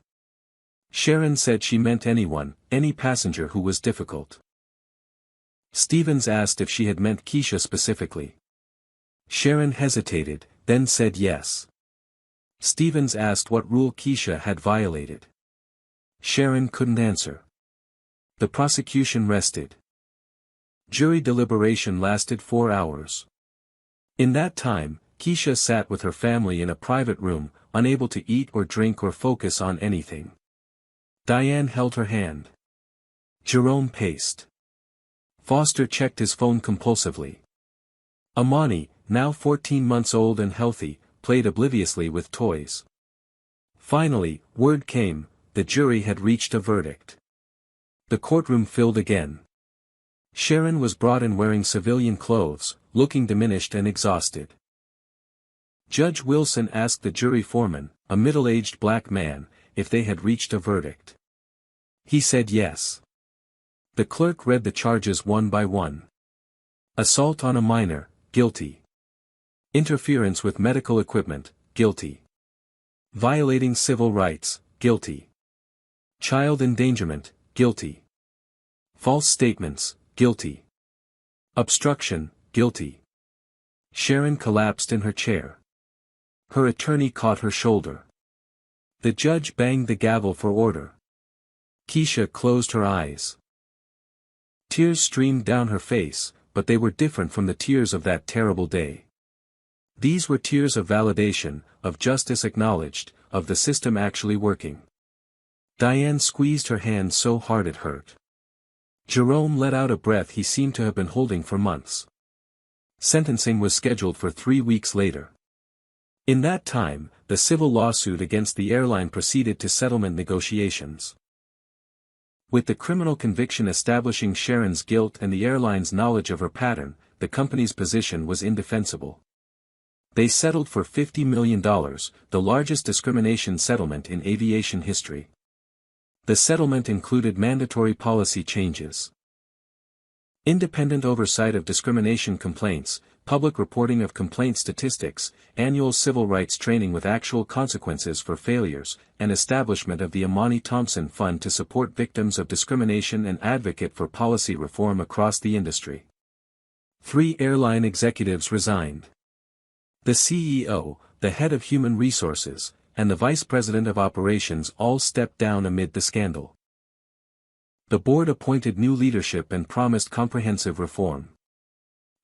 Sharon said she meant anyone, any passenger who was difficult. Stevens asked if she had meant Keisha specifically. Sharon hesitated, then said yes. Stevens asked what rule Keisha had violated. Sharon couldn't answer. The prosecution rested. Jury deliberation lasted 4 hours. In that time, Keisha sat with her family in a private room, unable to eat or drink or focus on anything. Diane held her hand. Jerome paced. Foster checked his phone compulsively. Amani, now 14 months old and healthy, played obliviously with toys. Finally, word came, the jury had reached a verdict. The courtroom filled again. Sharon was brought in wearing civilian clothes, looking diminished and exhausted. Judge Wilson asked the jury foreman, a middle-aged black man, if they had reached a verdict. He said yes. The clerk read the charges one by one. Assault on a minor, guilty. Interference with medical equipment, guilty. Violating civil rights, guilty. Child endangerment, guilty. False statements, guilty. Obstruction, guilty. Sharon collapsed in her chair. Her attorney caught her shoulder. The judge banged the gavel for order. Keisha closed her eyes. Tears streamed down her face, but they were different from the tears of that terrible day. These were tears of validation, of justice acknowledged, of the system actually working. Diane squeezed her hand so hard it hurt. Jerome let out a breath he seemed to have been holding for months. Sentencing was scheduled for 3 weeks later. In that time, the civil lawsuit against the airline proceeded to settlement negotiations. With the criminal conviction establishing Sharon's guilt and the airline's knowledge of her pattern, the company's position was indefensible. They settled for $50 million, the largest discrimination settlement in aviation history. The settlement included mandatory policy changes. Independent oversight of discrimination complaints, public reporting of complaint statistics, annual civil rights training with actual consequences for failures, and establishment of the Amani Thompson Fund to support victims of discrimination and advocate for policy reform across the industry. 3 airline executives resigned. The CEO, the head of human resources, and the vice president of operations all stepped down amid the scandal. The board appointed new leadership and promised comprehensive reform.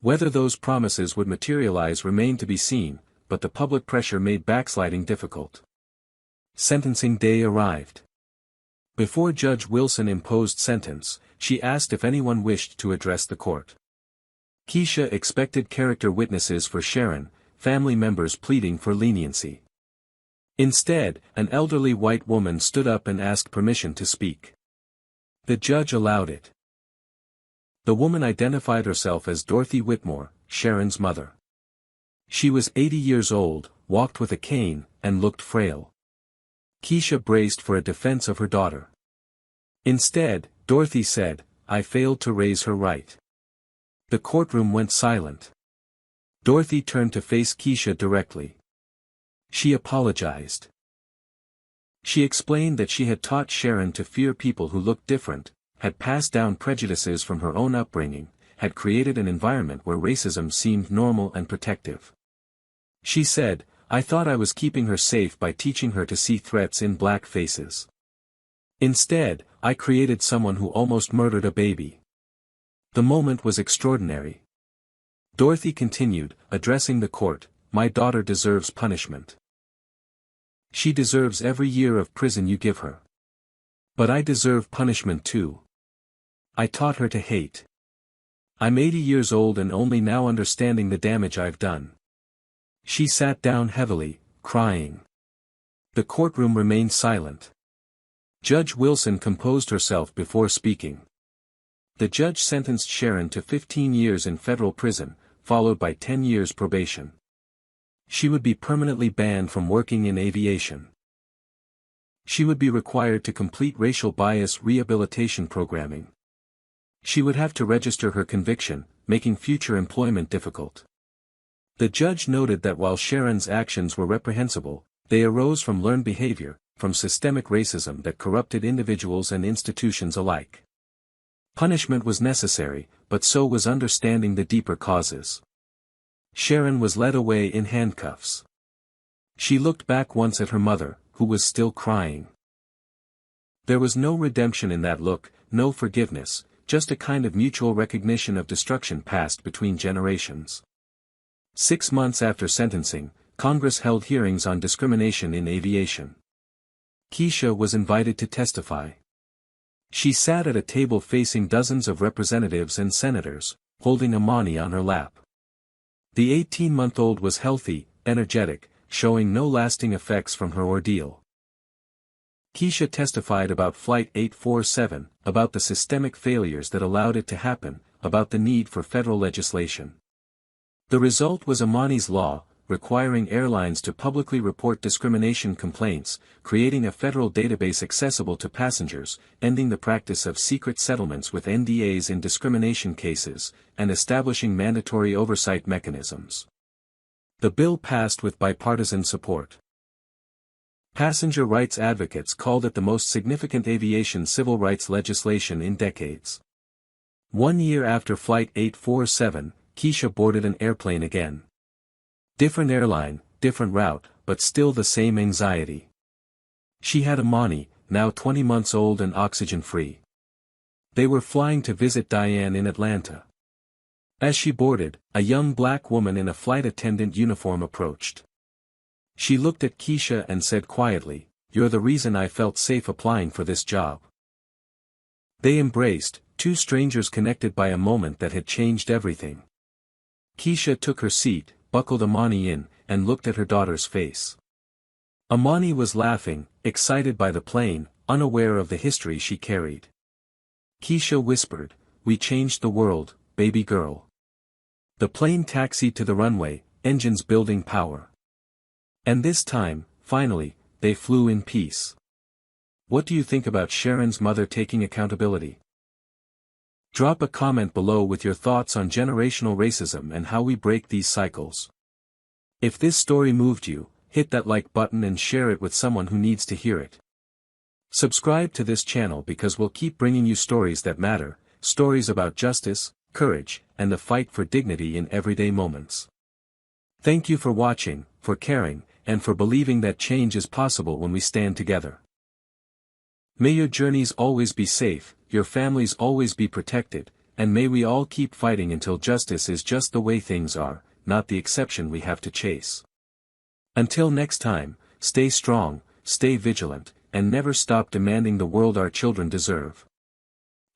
Whether those promises would materialize remained to be seen, but the public pressure made backsliding difficult. Sentencing day arrived. Before Judge Wilson imposed sentence, she asked if anyone wished to address the court. Keisha expected character witnesses for Sharon, family members pleading for leniency. Instead, an elderly white woman stood up and asked permission to speak. The judge allowed it. The woman identified herself as Dorothy Whitmore, Sharon's mother. She was 80 years old, walked with a cane, and looked frail. Keisha braced for a defense of her daughter. Instead, Dorothy said, "I failed to raise her right." The courtroom went silent. Dorothy turned to face Keisha directly. She apologized. She explained that she had taught Sharon to fear people who looked different, had passed down prejudices from her own upbringing, had created an environment where racism seemed normal and protective. She said, I thought I was keeping her safe by teaching her to see threats in black faces. Instead, I created someone who almost murdered a baby. The moment was extraordinary. Dorothy continued, addressing the court, my daughter deserves punishment. She deserves every year of prison you give her. But I deserve punishment too. I taught her to hate. I'm 80 years old and only now understanding the damage I've done. She sat down heavily, crying. The courtroom remained silent. Judge Wilson composed herself before speaking. The judge sentenced Sharon to 15 years in federal prison, followed by 10 years probation. She would be permanently banned from working in aviation. She would be required to complete racial bias rehabilitation programming. She would have to register her conviction, making future employment difficult. The judge noted that while Sharon's actions were reprehensible, they arose from learned behavior, from systemic racism that corrupted individuals and institutions alike. Punishment was necessary, but so was understanding the deeper causes. Sharon was led away in handcuffs. She looked back once at her mother, who was still crying. There was no redemption in that look, no forgiveness, just a kind of mutual recognition of destruction passed between generations. 6 months after sentencing, Congress held hearings on discrimination in aviation. Keisha was invited to testify. She sat at a table facing dozens of representatives and senators, holding Amani on her lap. The 18-month-old was healthy, energetic, showing no lasting effects from her ordeal. Keisha testified about Flight 847, about the systemic failures that allowed it to happen, about the need for federal legislation. The result was Amani's Law, requiring airlines to publicly report discrimination complaints, creating a federal database accessible to passengers, ending the practice of secret settlements with NDAs in discrimination cases, and establishing mandatory oversight mechanisms. The bill passed with bipartisan support. Passenger rights advocates called it the most significant aviation civil rights legislation in decades. 1 year after Flight 847, Keisha boarded an airplane again. Different airline, different route, but still the same anxiety. She had Amani, now 20 months old and oxygen-free. They were flying to visit Diane in Atlanta. As she boarded, a young black woman in a flight attendant uniform approached. She looked at Keisha and said quietly, "You're the reason I felt safe applying for this job." They embraced, two strangers connected by a moment that had changed everything. Keisha took her seat, buckled Amani in, and looked at her daughter's face. Amani was laughing, excited by the plane, unaware of the history she carried. Keisha whispered, "We changed the world, baby girl." The plane taxied to the runway, engines building power. And this time, finally, they flew in peace. What do you think about Sharon's mother taking accountability? Drop a comment below with your thoughts on generational racism and how we break these cycles. If this story moved you, hit that like button and share it with someone who needs to hear it. Subscribe to this channel because we'll keep bringing you stories that matter, stories about justice, courage, and the fight for dignity in everyday moments. Thank you for watching, for caring, and for believing that change is possible when we stand together. May your journeys always be safe, your families always be protected, and may we all keep fighting until justice is just the way things are, not the exception we have to chase. Until next time, stay strong, stay vigilant, and never stop demanding the world our children deserve.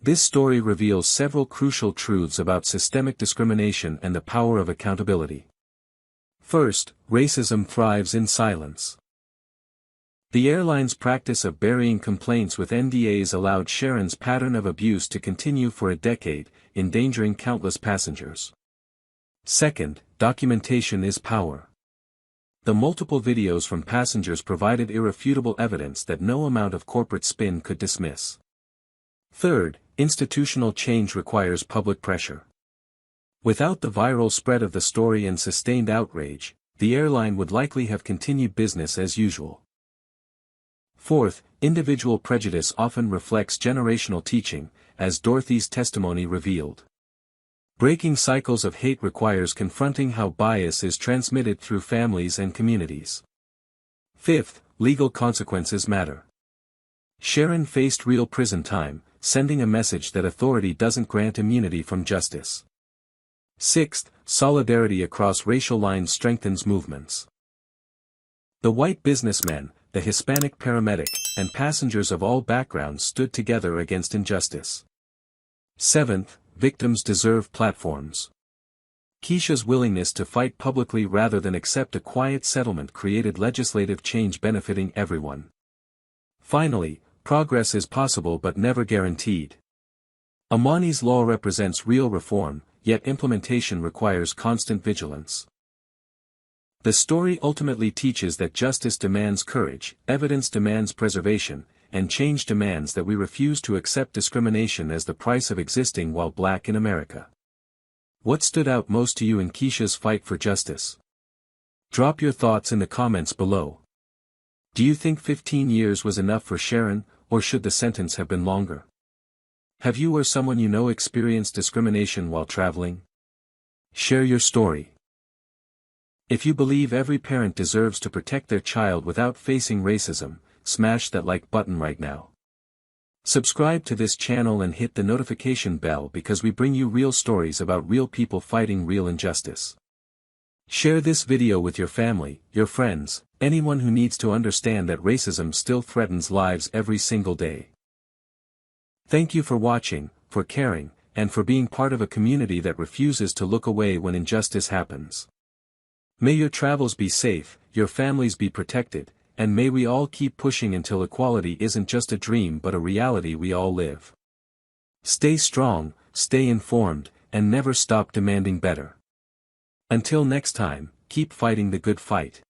This story reveals several crucial truths about systemic discrimination and the power of accountability. First, racism thrives in silence. The airline's practice of burying complaints with NDAs allowed Sharon's pattern of abuse to continue for a decade, endangering countless passengers. Second, documentation is power. The multiple videos from passengers provided irrefutable evidence that no amount of corporate spin could dismiss. Third, institutional change requires public pressure. Without the viral spread of the story and sustained outrage, the airline would likely have continued business as usual. Fourth, individual prejudice often reflects generational teaching, as Dorothy's testimony revealed. Breaking cycles of hate requires confronting how bias is transmitted through families and communities. Fifth, legal consequences matter. Sharon faced real prison time, sending a message that authority doesn't grant immunity from justice. Sixth, solidarity across racial lines strengthens movements. The white businessmen, the Hispanic paramedic, and passengers of all backgrounds stood together against injustice. Seventh, victims deserve platforms. Keisha's willingness to fight publicly rather than accept a quiet settlement created legislative change benefiting everyone. Finally, progress is possible but never guaranteed. Amani's law represents real reform, yet implementation requires constant vigilance. The story ultimately teaches that justice demands courage, evidence demands preservation, and change demands that we refuse to accept discrimination as the price of existing while Black in America. What stood out most to you in Keisha's fight for justice? Drop your thoughts in the comments below. Do you think 15 years was enough for Sharon, or should the sentence have been longer? Have you or someone you know experienced discrimination while traveling? Share your story. If you believe every parent deserves to protect their child without facing racism, smash that like button right now. Subscribe to this channel and hit the notification bell because we bring you real stories about real people fighting real injustice. Share this video with your family, your friends, anyone who needs to understand that racism still threatens lives every single day. Thank you for watching, for caring, and for being part of a community that refuses to look away when injustice happens. May your travels be safe, your families be protected, and may we all keep pushing until equality isn't just a dream but a reality we all live. Stay strong, stay informed, and never stop demanding better. Until next time, keep fighting the good fight.